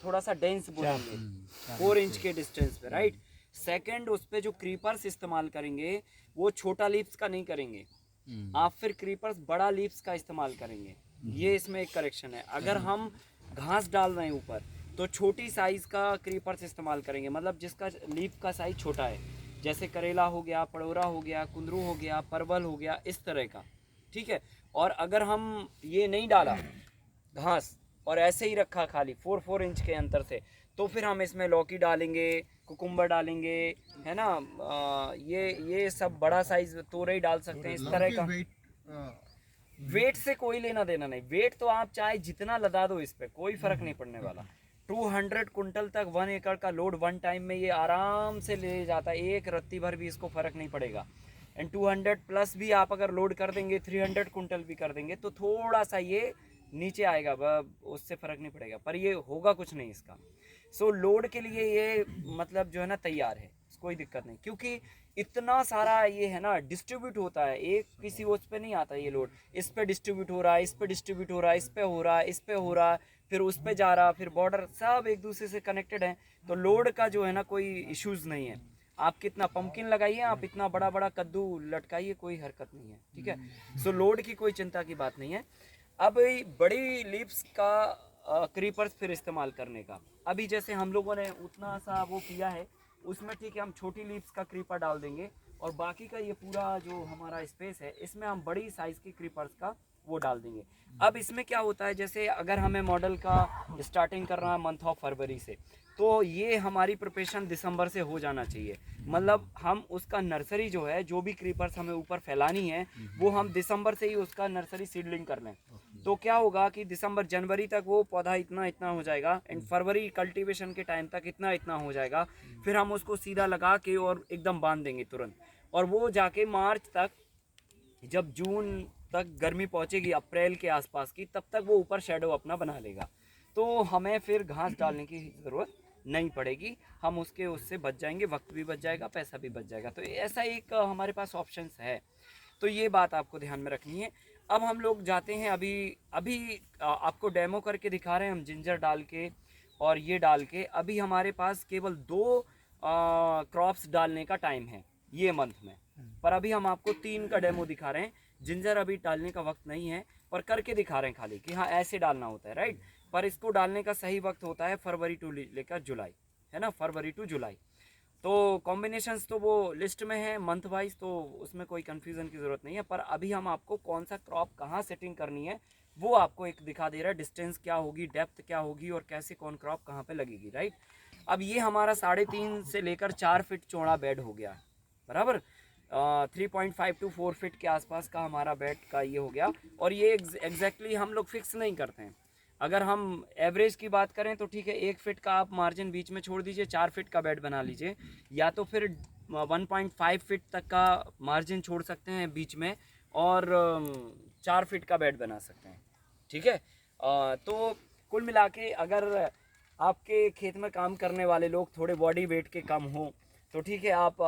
थोड़ा सा डेंस बोलेंगे 4 इंच के डिस्टेंस पे, राइट। सेकंड, उस पे जो क्रीपर्स इस्तेमाल करेंगे वो छोटा लीव्स का नहीं करेंगे, आप फिर क्रीपर्स बड़ा लीव्स का इस्तेमाल करेंगे। ये इसमें एक करेक्शन है। अगर हम घास डाल रहे हैं ऊपर तो छोटी साइज का क्रीपर्स इस्तेमाल करेंगे, मतलब जिसका लीफ का साइज छोटा है, जैसे करेला हो गया, पड़ोरा हो गया, कुंदरू हो गया, परवल हो गया, इस तरह का, ठीक है। और अगर हम ये नहीं डाला घास और ऐसे ही रखा खाली 4 इंच के अंतर से, तो फिर हम इसमें लौकी डालेंगे, कुकुम्बर डालेंगे, है ना, ये सब बड़ा साइज तोरई डाल सकते हैं, इस तरह का। वेट से कोई लेना देना नहीं, वेट तो आप चाहे जितना लदा दो इस पे कोई फर्क नहीं पड़ने वाला। 200 कुंटल तक 1 एकड़ का लोड वन टाइम में ये आराम से ले जाता है, एक रत्ती भर भी इसको फर्क नहीं पड़ेगा। एंड 200 प्लस भी आप अगर लोड कर देंगे, 300 कुंटल भी कर देंगे, तो थोड़ा सा ये नीचे आएगा, उससे फर्क नहीं पड़ेगा, पर ये होगा कुछ नहीं इसका। सो लोड के लिए ये मतलब जो है ना तैयार है, कोई दिक्कत नहीं, क्योंकि इतना सारा ये है ना डिस्ट्रीब्यूट होता है, एक किसी उस पे नहीं आता ये लोड, इस पे डिस्ट्रीब्यूट हो रहा है, इस पे डिस्ट्रीब्यूट हो रहा है, इस पे हो रहा है, इस पे हो रहा है, फिर उस पे जा रहा, फिर बॉर्डर सब एक दूसरे से कनेक्टेड है। तो लोड का जो है ना कोई इश्यूज नहीं है। आप कितना पंपकिन लगाइए, आप इतना बड़ा बड़ा कद्दू लटकाइए, कोई हरकत नहीं है, ठीक है। सो लोड की कोई चिंता की बात नहीं है। अब बड़ी लीव्स का क्रीपर्स फिर इस्तेमाल करने का, अभी जैसे हम लोगों ने उतना सा वो किया है, उसमें ठीक है हम छोटी लीव्स का क्रीपर डाल देंगे, और बाकी का ये पूरा जो हमारा स्पेस है इसमें हम बड़ी साइज की क्रीपर्स का वो डाल देंगे। अब इसमें क्या होता है, जैसे अगर हमें मॉडल का स्टार्टिंग करना है मंथ ऑफ फरवरी से, तो ये हमारी प्रिपरेशन दिसंबर से हो जाना चाहिए। मतलब हम उसका नर्सरी जो है, जो भी क्रीपर्स हमें ऊपर फैलानी है, वो हम दिसंबर से ही उसका नर्सरी सीडलिंग कर लें। तो क्या होगा कि दिसंबर जनवरी तक वो पौधा इतना इतना हो जाएगा, एंड फरवरी कल्टीवेशन के टाइम तक इतना इतना हो जाएगा, फिर हम उसको सीधा लगा के और एकदम बांध देंगे तुरंत, और वो जाके मार्च तक, जब जून तक गर्मी पहुंचेगी अप्रैल के आसपास की, तब तक वो ऊपर शेडो अपना बना लेगा। तो हमें फिर घास डालने की ज़रूरत नहीं पड़ेगी, हम उससे बच जाएंगे, वक्त भी बच जाएगा, पैसा भी बच जाएगा। तो ऐसा एक हमारे पास ऑप्शंस है, तो ये बात आपको ध्यान में रखनी है। अब हम लोग जाते हैं, अभी अभी आपको डेमो करके दिखा रहे हैं हम जिंजर डाल के और ये डाल के। अभी हमारे पास केवल 2 क्रॉप्स डालने का टाइम है ये मंथ में, पर अभी हम आपको 3 का डेमो दिखा रहे हैं। जिंजर अभी डालने का वक्त नहीं है, पर करके दिखा रहे हैं खाली कि हाँ ऐसे डालना होता है, राइट। पर इसको डालने का सही वक्त होता है फरवरी टू लेकर जुलाई, है ना, फरवरी टू जुलाई। तो कॉम्बिनेशंस तो वो लिस्ट में है मंथ वाइज, तो उसमें कोई कन्फ्यूज़न की ज़रूरत नहीं है। पर अभी हम आपको कौन सा क्रॉप कहाँ सेटिंग करनी है वो आपको एक दिखा दे रहा है, डिस्टेंस क्या होगी, डेप्थ क्या होगी, और कैसे कौन क्रॉप कहाँ पे लगेगी, राइट। अब ये हमारा 3.5 से लेकर 4 फीट चौड़ा बेड हो गया, बराबर। 3.5 to 4 फीट के आसपास का हमारा बेड का ये हो गया। और ये एग्जैक्टली हम लोग फिक्स नहीं करते हैं, अगर हम एवरेज की बात करें तो ठीक है, 1 फीट का आप मार्जिन बीच में छोड़ दीजिए, 4 फीट का बेड बना लीजिए, या तो फिर 1.5 फीट तक का मार्जिन छोड़ सकते हैं बीच में, और 4 फीट का बेड बना सकते हैं, ठीक है। तो कुल मिला के अगर आपके खेत में काम करने वाले लोग थोड़े बॉडी वेट के कम हो, तो ठीक है आप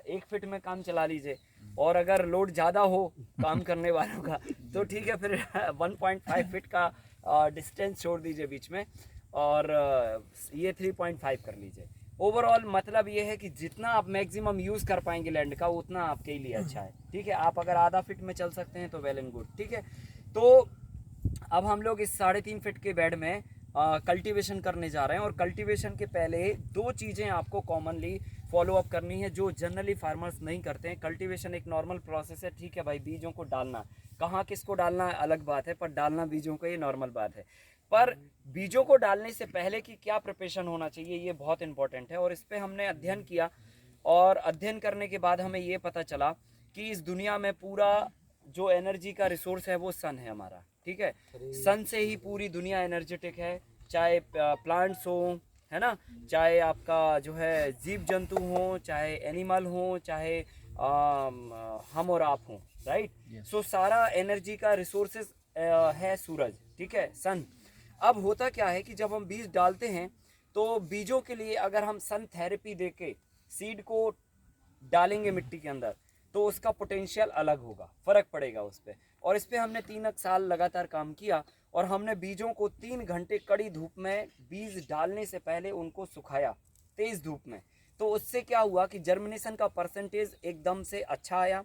1 फीट में काम चला लीजिए, और अगर लोड ज़्यादा हो काम करने वालों का, तो ठीक है फिर 1.5 फीट का डिस्टेंस छोड़ दीजिए बीच में, और ये 3.5 कर लीजिए। ओवरऑल मतलब ये है कि जितना आप मैक्सिमम यूज़ कर पाएंगे लैंड का, उतना आपके लिए अच्छा है, ठीक है। आप अगर आधा फीट में चल सकते हैं तो वेल एंड गुड, ठीक है। तो अब हम लोग इस 3.5 फीट के बेड में कल्टीवेशन करने जा रहे हैं, और कल्टीवेशन के पहले 2 चीज़ें आपको कॉमनली फॉलो अप करनी है जो जनरली फार्मर्स नहीं करते हैं। कल्टीवेशन एक नॉर्मल प्रोसेस है, ठीक है भाई, बीजों को डालना, कहाँ किसको डालना है अलग बात है, पर डालना बीजों को ये नॉर्मल बात है। पर बीजों को डालने से पहले की क्या प्रिपरेशन होना चाहिए ये बहुत इंपॉर्टेंट है, और इस पर हमने अध्ययन किया, और अध्ययन करने के बाद हमें ये पता चला कि इस दुनिया में पूरा जो एनर्जी का रिसोर्स है वो सन है हमारा, ठीक है। सन से ही पूरी दुनिया एनर्जेटिक है, चाहे प्लांट्स हो, है ना, चाहे आपका जो है जीव जंतु हो, चाहे एनिमल हो, चाहे हम और आप हों, राइट। सो सारा एनर्जी का रिसोर्सेज है सूरज, ठीक है, सन। अब होता क्या है कि जब हम बीज डालते हैं, तो बीजों के लिए अगर हम सन थेरेपी देके सीड को डालेंगे मिट्टी के अंदर, तो उसका पोटेंशियल अलग होगा, फ़र्क पड़ेगा उस पर। और इस पर हमने 3 साल लगातार काम किया, और हमने बीजों को 3 घंटे कड़ी धूप में बीज डालने से पहले उनको सुखाया तेज धूप में। तो उससे क्या हुआ कि जर्मिनेशन का परसेंटेज एकदम से अच्छा आया,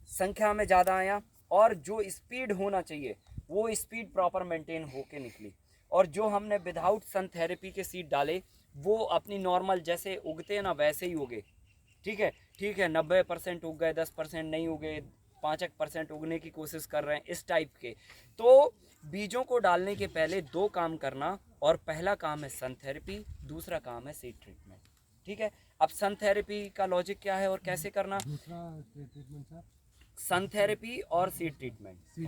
संख्या में ज़्यादा आया, और जो स्पीड होना चाहिए वो स्पीड प्रॉपर मेंटेन होके निकली। और जो हमने विदाउट सन थेरेपी के सीड डाले वो अपनी नॉर्मल जैसे उगते हैं ना वैसे ही उगे। ठीक है 90% उग गए, 10% नहीं उगे, 5% उगने की कोशिश कर रहे हैं, इस टाइप के। तो बीजों को डालने के पहले 2 काम करना, और पहला काम है सन थेरेपी, दूसरा काम है सीड ट्रीटमेंट। ठीक है, अब सन थेरेपी का लॉजिक क्या है और कैसे करना? सन थेरेपी और सीड ट्रीटमेंट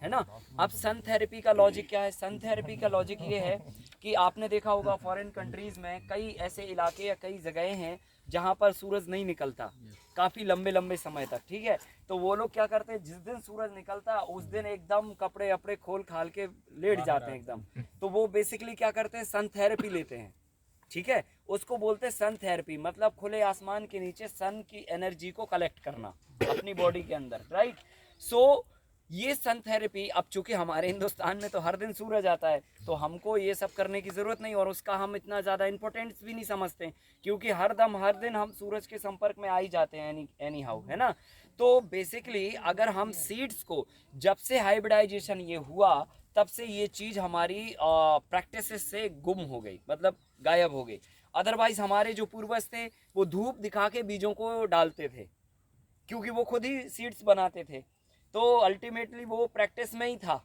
है ना। अब सन थेरेपी का लॉजिक क्या है? सन थेरेपी का लॉजिक ये है कि आपने देखा होगा फॉरेन कंट्रीज में कई ऐसे इलाके या कई जगह हैं जहाँ पर सूरज नहीं निकलता काफ़ी लंबे लंबे समय तक। ठीक है, तो वो लोग क्या करते हैं, जिस दिन सूरज निकलता उस दिन एकदम कपड़े अपड़े खोल खाल के लेट जाते हैं एकदम। तो वो बेसिकली क्या करते हैं, सन थेरेपी लेते हैं। ठीक है, उसको बोलते हैं सन थेरेपी, मतलब खुले आसमान के नीचे सन की एनर्जी को कलेक्ट करना अपनी बॉडी के अंदर, राइट। सो ये सन थेरेपी, अब चूंकि हमारे हिंदुस्तान में तो हर दिन सूरज आता है तो हमको ये सब करने की ज़रूरत नहीं, और उसका हम इतना ज़्यादा इम्पोर्टेंस भी नहीं समझते, क्योंकि हर दिन हम सूरज के संपर्क में आ ही जाते हैं एनी हाउ, है ना। तो बेसिकली अगर हम सीड्स को, जब से हाइब्रिडाइजेशन ये हुआ तब से ये चीज़ हमारी प्रैक्टिस से गुम हो गई, मतलब गायब हो गई। अदरवाइज हमारे जो पूर्वज थे वो धूप दिखा के बीजों को डालते थे, क्योंकि वो खुद ही सीड्स बनाते थे, तो अल्टीमेटली वो प्रैक्टिस में ही था।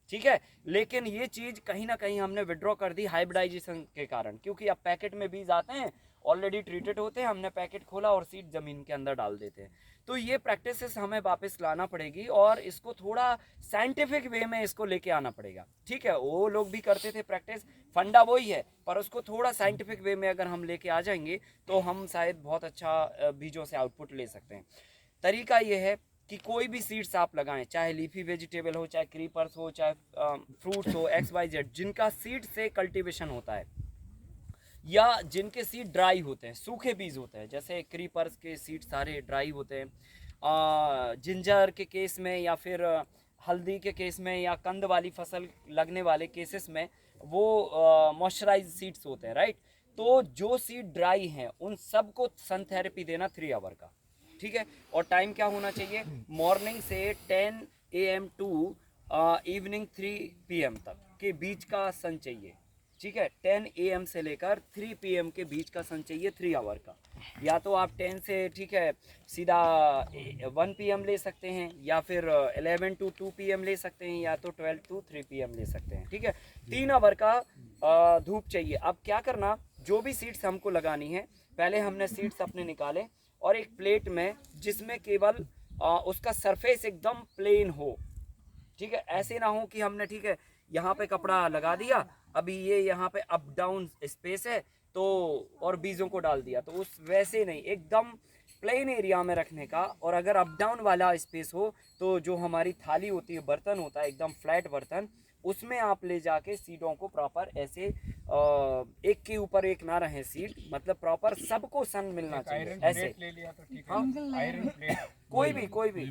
ठीक है, लेकिन ये चीज़ कहीं ना कहीं हमने विड्रॉ कर दी हाइब्रिडाइजेशन के कारण, क्योंकि अब पैकेट में बीज आते हैं ऑलरेडी ट्रीटेड होते हैं, हमने पैकेट खोला और सीड ज़मीन के अंदर डाल देते हैं। तो ये प्रैक्टिसेस हमें वापस लाना पड़ेगी और इसको थोड़ा साइंटिफिक वे में इसको लेके आना पड़ेगा। ठीक है, वो लोग भी करते थे प्रैक्टिस, फंडा वही है, पर उसको थोड़ा साइंटिफिक वे में अगर हम लेके आ जाएंगे तो हम शायद बहुत अच्छा बीजों से आउटपुट ले सकते हैं। तरीका ये है कि कोई भी सीड्स आप लगाएं, चाहे लीफी वेजिटेबल हो, चाहे क्रीपर्स हो, चाहे फ्रूट्स हो, XYZ, जिनका सीड से कल्टीवेशन होता है या जिनके सीड ड्राई होते हैं, सूखे बीज होते हैं, जैसे क्रीपर्स के सीड सारे ड्राई होते हैं, जिंजर के केस में या फिर हल्दी के केस में या कंद वाली फसल लगने वाले केसेस में वो मॉइस्चराइज सीड्स होते हैं, राइट। तो जो सीड ड्राई हैं उन सबको सन थेरेपी देना 3 आवर का। ठीक है, और टाइम क्या होना चाहिए, मॉर्निंग से 10 AM टू इवनिंग 3 PM तक के बीच का सन चाहिए। ठीक है, 10 AM से लेकर 3 PM के बीच का सन चाहिए 3 आवर का। या तो आप 10 से, ठीक है, सीधा 1 PM ले सकते हैं, या फिर 11 to 2 PM ले सकते हैं, या तो 12 to 3 PM ले सकते हैं। ठीक है, 3 आवर का धूप चाहिए। अब क्या करना, जो भी सीड्स हमको लगानी है, पहले हमने सीड्स अपने निकाले और एक प्लेट में जिसमें केवल उसका सरफेस एकदम प्लेन हो। ठीक है, ऐसे ना हो कि हमने, ठीक है, यहाँ पे कपड़ा लगा दिया, अभी ये यहाँ पे अप डाउन स्पेस है तो और बीजों को डाल दिया, तो उस वैसे नहीं, एकदम प्लेन एरिया में रखने का। और अगर अप डाउन वाला स्पेस हो तो जो हमारी थाली होती है, बर्तन होता है एकदम फ्लैट बर्तन, उसमें आप ले जाके सीडों को प्रॉपर ऐसे एक के ऊपर एक ना रहे सीड, मतलब प्रॉपर सबको सन मिलना चाहिए। ऐसे ले लिया तो ठीक है, आयरन प्लेट कोई भी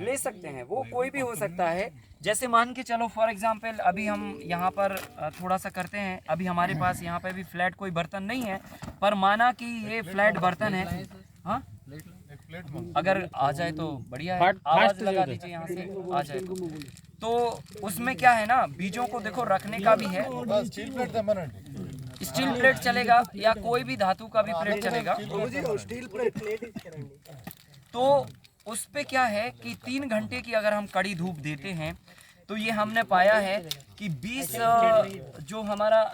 ले सकते हैं, वो कोई भी हो सकता है। जैसे मान के चलो फॉर एग्जांपल अभी हम यहाँ पर थोड़ा सा करते हैं, अभी हमारे पास यहाँ पे भी फ्लैट कोई बर्तन नहीं है, पर माना कि ये फ्लैट बर्तन है, हाँ अगर आ जाए तो बढ़िया है, आवाज लगा दीजिए यहाँ से आ जाए तो उसमें क्या है ना, बीजों को देखो रखने का भी है, स्टील प्लेट चलेगा या कोई भी धातु का भी प्लेट चलेगा। तो उस पे क्या है कि 3 घंटे की अगर हम कड़ी धूप देते हैं तो ये हमने पाया है कि 20 जो हमारा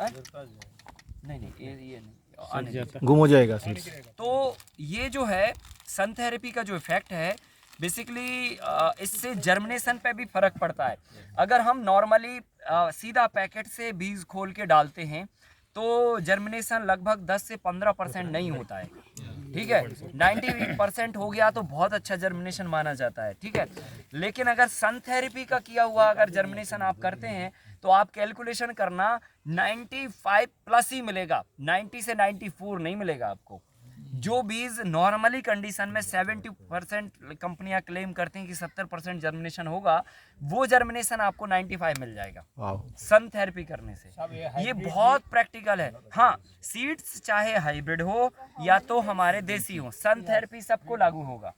नहीं ये नहीं गुम हो जाएगा। तो ये जो है सन थेरेपी का जो इफेक्ट है, बेसिकली इससे जर्मिनेशन पे भी फर्क पड़ता है। अगर हम नॉर्मली सीधा पैकेट से बीज खोल के डालते हैं तो जर्मिनेशन लगभग 10 से 15% नहीं होता है। ठीक है, 98% हो गया तो बहुत अच्छा जर्मिनेशन माना जाता है। ठीक है, लेकिन अगर सन थेरेपी का किया हुआ अगर जर्मिनेशन आप करते हैं तो आप कैलकुलेशन करना 95 प्लस ही मिलेगा, 90 से 94 नहीं मिलेगा आपको। जो बीज नॉर्मली कंडीशन में 70% कंपनियां क्लेम करती हैं कि 70% जर्मिनेशन होगा, वो जर्मिनेशन आपको 95 मिल जाएगा सन थेरेपी करने से। ये बहुत प्रैक्टिकल है। हाँ, सीड्स चाहे हाइब्रिड हो या तो हमारे देसी हो, सन थेरेपी सबको लागू होगा।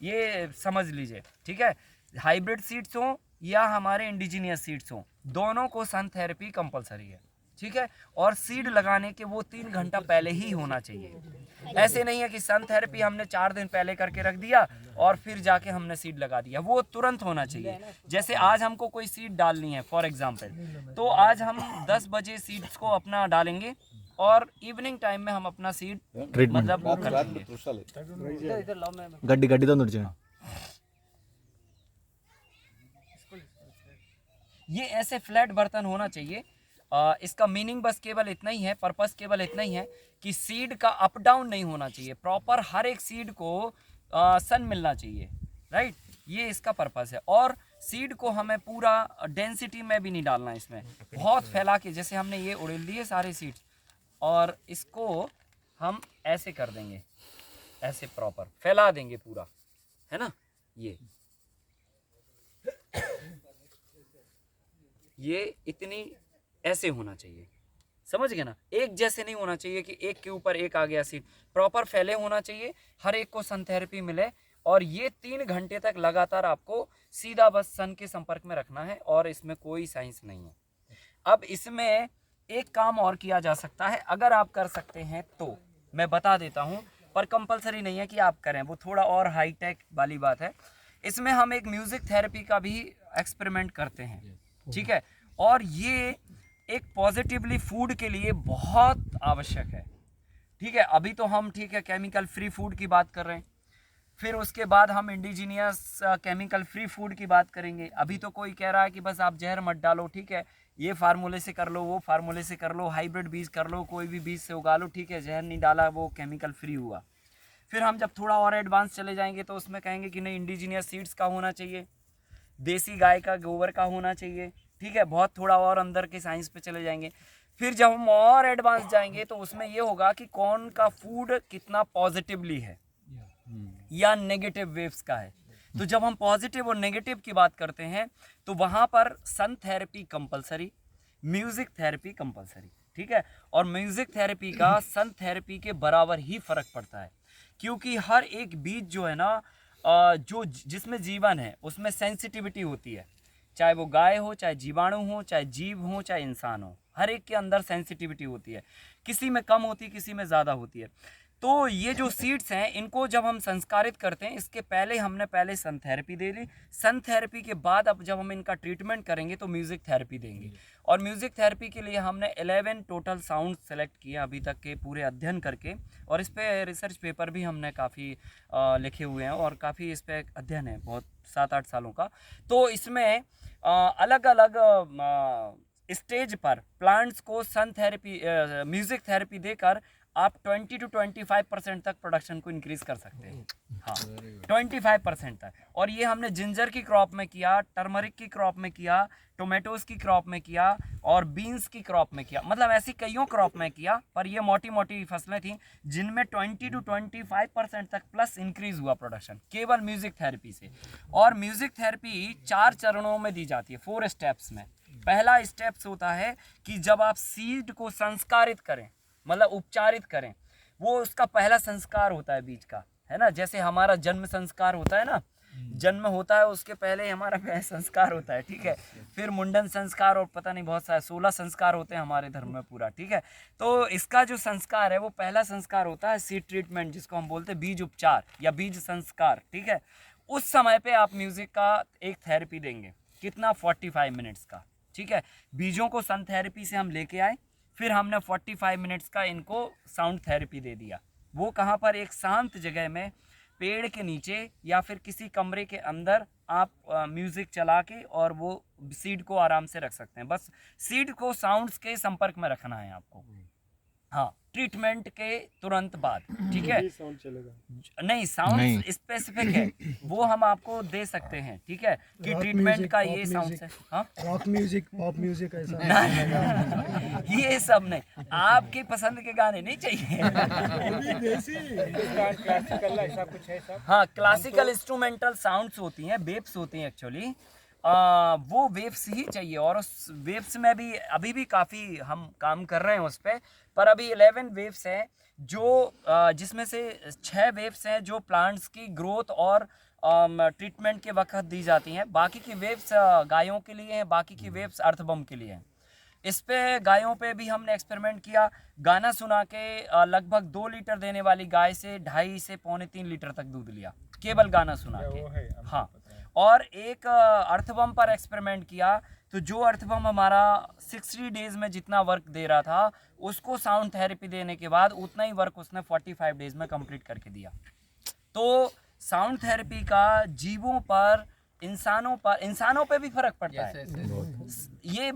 ये समझ लीजिए, ठीक है। हाइब्रिड सीड्स हो या हमारे इंडिजीनियस सीड्स हो, दोनों को सन थेरेपी कंपलसरी है, ठीक है। और सीड लगाने के वो 3 घंटा पहले ही होना चाहिए। ऐसे नहीं है कि सन थेरेपी हमने 4 दिन पहले करके रख दिया और फिर जाके हमने सीड लगा दिया, वो तुरंत होना चाहिए। जैसे आज हमको कोई सीड डालनी है फॉर एग्जांपल, तो आज हम 10 बजे सीड्स को अपना डालेंगे और इवनिंग टाइम में हम अपना सीड मतलब वो कर देंगे। गड्डी गड्डी तो नुर्जे ये ऐसे फ्लैट बर्तन होना चाहिए। इसका मीनिंग बस केवल इतना ही है, पर्पस केवल इतना ही है कि सीड का अप डाउन नहीं होना चाहिए, प्रॉपर हर एक सीड को सन मिलना चाहिए, राइट। ये इसका पर्पस है। और सीड को हमें पूरा डेंसिटी में भी नहीं डालना, इसमें बहुत फैला के, जैसे हमने ये उड़ेल दिए सारे सीड्स और इसको हम ऐसे कर देंगे, ऐसे प्रॉपर फैला देंगे पूरा, है ना। ये इतनी ऐसे होना चाहिए, समझ गए ना। एक जैसे नहीं होना चाहिए कि एक के ऊपर एक आ गया सीड, प्रॉपर फैले होना चाहिए, हर एक को सन थेरेपी मिले। और ये 3 घंटे तक लगातार आपको सीधा बस सन के संपर्क में रखना है और इसमें कोई साइंस नहीं है। अब इसमें एक काम और किया जा सकता है, अगर आप कर सकते हैं तो मैं बता देता हूँ, पर कंपलसरी नहीं है कि आप करें, वो थोड़ा और हाईटेक वाली बात है। इसमें हम एक म्यूजिक थेरेपी का भी एक्सपेरिमेंट करते हैं, ठीक है। और ये एक पॉजिटिवली फूड के लिए बहुत आवश्यक है, ठीक है। अभी तो हम ठीक है केमिकल फ्री फूड की बात कर रहे हैं, फिर उसके बाद हम इंडिजीनियस केमिकल फ्री फूड की बात करेंगे। अभी तो कोई कह रहा है कि बस आप जहर मत डालो, ठीक है, ये फार्मूले से कर लो, वो फार्मूले से कर लो, हाइब्रिड बीज कर लो, कोई भी बीज से उगा लो, ठीक है, जहर नहीं डाला, वो केमिकल फ्री हुआ। फिर हम जब थोड़ा और एडवांस चले जाएंगे तो उसमें कहेंगे कि नहीं, इंडिजीनियस सीड्स का होना चाहिए, देसी गाय का गोबर का होना चाहिए, ठीक है। बहुत थोड़ा और अंदर के साइंस पे चले जाएंगे। फिर जब हम और एडवांस जाएंगे तो उसमें ये होगा कि कौन का फूड कितना पॉजिटिवली है या नेगेटिव वेव्स का है। तो जब हम पॉजिटिव और नेगेटिव की बात करते हैं तो वहाँ पर sun therapy compulsory, music therapy compulsory, ठीक है। और म्यूजिक थेरेपी का सन थेरेपी के बराबर ही फर्क पड़ता है, क्योंकि हर एक बीज जो है ना, जो जिसमें जीवन है उसमें सेंसिटिविटी होती है, चाहे वो गाय हो, चाहे जीवाणु हो, चाहे जीव हो, चाहे इंसान हो, हर एक के अंदर सेंसिटिविटी होती है। किसी में कम होती है, किसी में ज़्यादा होती है। तो ये जो सीड्स हैं, इनको जब हम संस्कारित करते हैं, इसके पहले हमने पहले सन थेरेपी दे ली, सन थेरेपी के बाद अब जब हम इनका ट्रीटमेंट करेंगे तो म्यूज़िक थेरेपी देंगे। और म्यूज़िक थेरेपी के लिए हमने 11 टोटल साउंड सेलेक्ट किए अभी तक के पूरे अध्ययन करके, और इस पर रिसर्च पेपर भी हमने काफ़ी लिखे हुए हैं और काफ़ी इस पर अध्ययन है बहुत 7-8 सालों का। तो इसमें अलग अलग स्टेज पर प्लांट्स को सन थेरेपी, म्यूज़िक थेरेपी देकर आप 20 to 25% तक प्रोडक्शन को इंक्रीज कर सकते हैं। हाँ, 25% तक। और ये हमने जिंजर की क्रॉप में किया, टर्मरिक की क्रॉप में किया, टोमेटोज़ की क्रॉप में किया और बीन्स की क्रॉप में किया, मतलब ऐसी कईयों क्रॉप में किया। पर ये मोटी मोटी फसलें थीं जिनमें 20 to 25% तक प्लस इंक्रीज हुआ प्रोडक्शन केवल म्यूजिक थेरेपी से। और म्यूजिक थेरेपी 4 चरणों में दी जाती है, 4 स्टेप्स में। पहला स्टेप्स होता है कि जब आप सीड को संस्कारित करें, मतलब उपचारित करें, वो उसका पहला संस्कार होता है बीज का, है ना। जैसे हमारा जन्म संस्कार होता है ना, जन्म होता है उसके पहले हमारा संस्कार होता है, ठीक है। फिर मुंडन संस्कार और पता नहीं बहुत सारे 16 संस्कार होते हैं हमारे धर्म में पूरा, ठीक है। तो इसका जो संस्कार है वो पहला संस्कार होता है सीड ट्रीटमेंट, जिसको हम बोलते हैं बीज उपचार या बीज संस्कार, ठीक है। उस समय पे आप म्यूजिक का एक थेरेपी देंगे, कितना 45 मिनट्स का, ठीक है। बीजों को सन थेरेपी से हम लेके आए, फिर हमने 45 मिनट्स का इनको साउंड थेरेपी दे दिया। वो कहाँ पर, एक शांत जगह में पेड़ के नीचे या फिर किसी कमरे के अंदर आप म्यूज़िक चला के और वो सीड को आराम से रख सकते हैं। बस सीड को साउंड्स के संपर्क में रखना है आपको, हाँ, ट्रीटमेंट के तुरंत बाद, ठीक है। नहीं, साउंड स्पेसिफिक है, वो हम आपको दे सकते हैं, ठीक है, कि ट्रीटमेंट का ये साउंड है। हाँ, रॉक म्यूजिक, पॉप म्यूजिक ऐसा ये सब नहीं, आपकी पसंद के गाने नहीं चाहिए। क्लासिकल ऐसा कुछ है सब? हाँ, क्लासिकल इंस्ट्रूमेंटल साउंड्स होती हैं, वेव्स होती हैं एक्चुअली। वो वेव्स ही चाहिए, और उस वेव्स में भी अभी भी काफ़ी हम काम कर रहे हैं उस पर अभी 11 वेव्स हैं जो जिसमें से 6 वेव्स हैं जो प्लांट्स की ग्रोथ और ट्रीटमेंट के वक्त दी जाती हैं। बाकी की वेव्स गायों के लिए हैं, बाकी की वेव्स अर्थबम के लिए हैं। इस पे गायों पे भी हमने एक्सपेरिमेंट किया, गाना सुना के लगभग 2 लीटर देने वाली गाय से 2.5 से पौने 3 लीटर तक दूध लिया, केवल गाना सुना के। हाँ, और एक अर्थबम पर एक्सपेरिमेंट किया, तो जो अर्थबम हमारा 60 डेज में जितना वर्क दे रहा था, उसको साउंड थेरेपी देने के बाद उतना ही वर्क उसने 45 डेज में कंप्लीट करके दिया। तो साउंड थेरेपी का जीवों पर, इंसानों पे भी फर्क पड़ता है। ये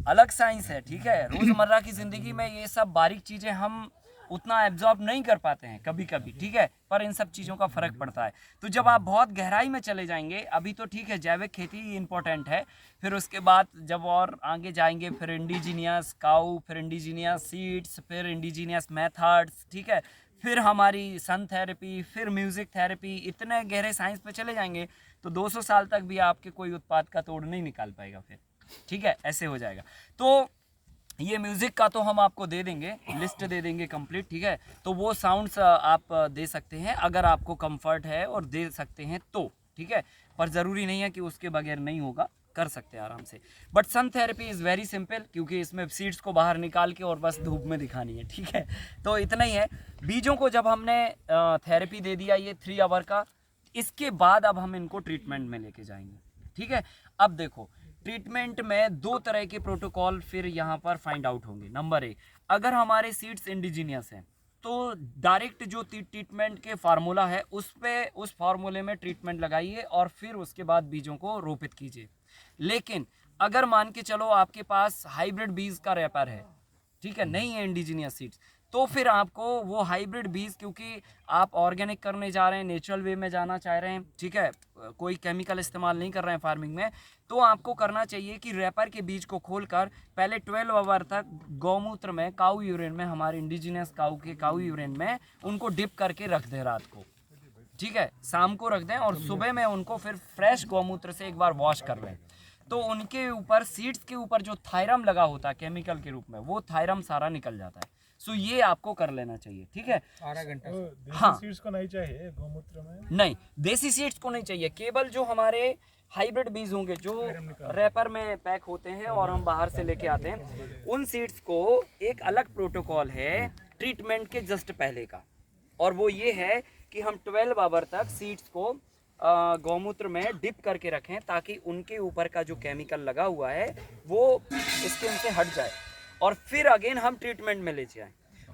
अलग साइंस है, ठीक है। रोजमर्रा की जिंदगी में ये सब बारीक चीजें हम उतना एब्जॉर्ब नहीं कर पाते हैं कभी कभी, ठीक है, पर इन सब चीज़ों का फ़र्क पड़ता है। तो जब आप बहुत गहराई में चले जाएंगे, अभी तो ठीक है जैविक खेती इम्पोर्टेंट है, फिर उसके बाद जब और आगे जाएंगे फिर इंडिजीनियस काऊ, फिर इंडिजीनियस सीड्स, फिर इंडिजीनियस मेथड्स, ठीक है, फिर हमारी सन थेरेपी, फिर म्यूज़िक थेरेपी, इतने गहरे साइंस पे चले जाएंगे तो 200 साल तक भी आपके कोई उत्पाद का तोड़ नहीं निकाल पाएगा फिर, ठीक है, ऐसे हो जाएगा। तो ये म्यूज़िक का तो हम आपको दे देंगे, लिस्ट दे देंगे कंप्लीट, ठीक है। तो वो साउंड्स आप दे सकते हैं अगर आपको कंफर्ट है और दे सकते हैं तो, ठीक है, पर ज़रूरी नहीं है कि उसके बगैर नहीं होगा, कर सकते हैं आराम से। But sun therapy is very simple, क्योंकि इसमें सीड्स को बाहर निकाल के और बस धूप में दिखानी है, ठीक है। तो इतना ही है। बीजों को जब हमने थेरेपी दे दिया ये 3 आवर का, इसके बाद अब हम इनको ट्रीटमेंट में लेके जाएंगे, ठीक है। अब देखो ट्रीटमेंट में 2 तरह के प्रोटोकॉल फिर यहाँ पर फाइंड आउट होंगे। नंबर 1, अगर हमारे सीड्स इंडिजीनियस हैं तो डायरेक्ट जो ट्रीटमेंट के फार्मूला है उस फार्मूले में ट्रीटमेंट लगाइए और फिर उसके बाद बीजों को रोपित कीजिए। लेकिन अगर मान के चलो आपके पास हाइब्रिड बीज का रैपर है, ठीक है, नहीं है इंडिजीनियस सीड्स, तो फिर आपको वो हाइब्रिड बीज, क्योंकि आप ऑर्गेनिक करने जा रहे हैं, नेचुरल वे में जाना चाह रहे हैं, ठीक है, कोई केमिकल इस्तेमाल नहीं कर रहे हैं फार्मिंग में, तो आपको करना चाहिए कि रैपर के बीज को खोलकर पहले 12 आवर तक गौमूत्र में, काऊ यूरिन में, हमारे इंडिजीनियस काऊ के काऊ यूरिन में उनको डिप करके रख दें रात को, ठीक है, शाम को रख दें और सुबह में उनको फिर फ्रेश गौमूत्र से एक बार वॉश कर लें। तो उनके ऊपर, सीड्स के ऊपर जो थायरम लगा होता है केमिकल के रूप में, वो थायरम सारा निकल जाता है। सो ये आपको कर लेना चाहिए, ठीक है। 12 घंटा। हाँ, सीड्स को नहीं चाहिए गौमूत्र में? नहीं, देसी सीड्स को नहीं चाहिए, केवल जो हमारे हाइब्रिड बीज होंगे जो रैपर में पैक होते हैं और हम बाहर से लेके आते हैं, उन सीड्स को एक अलग प्रोटोकॉल है ट्रीटमेंट के जस्ट पहले का, और वो ये है कि हम 12 आवर तक सीड्स को गौमूत्र में डिप करके रखें ताकि उनके ऊपर का जो केमिकल लगा हुआ है वो स्किन से हट जाए, और फिर अगेन हम ट्रीटमेंट में ले जाएं।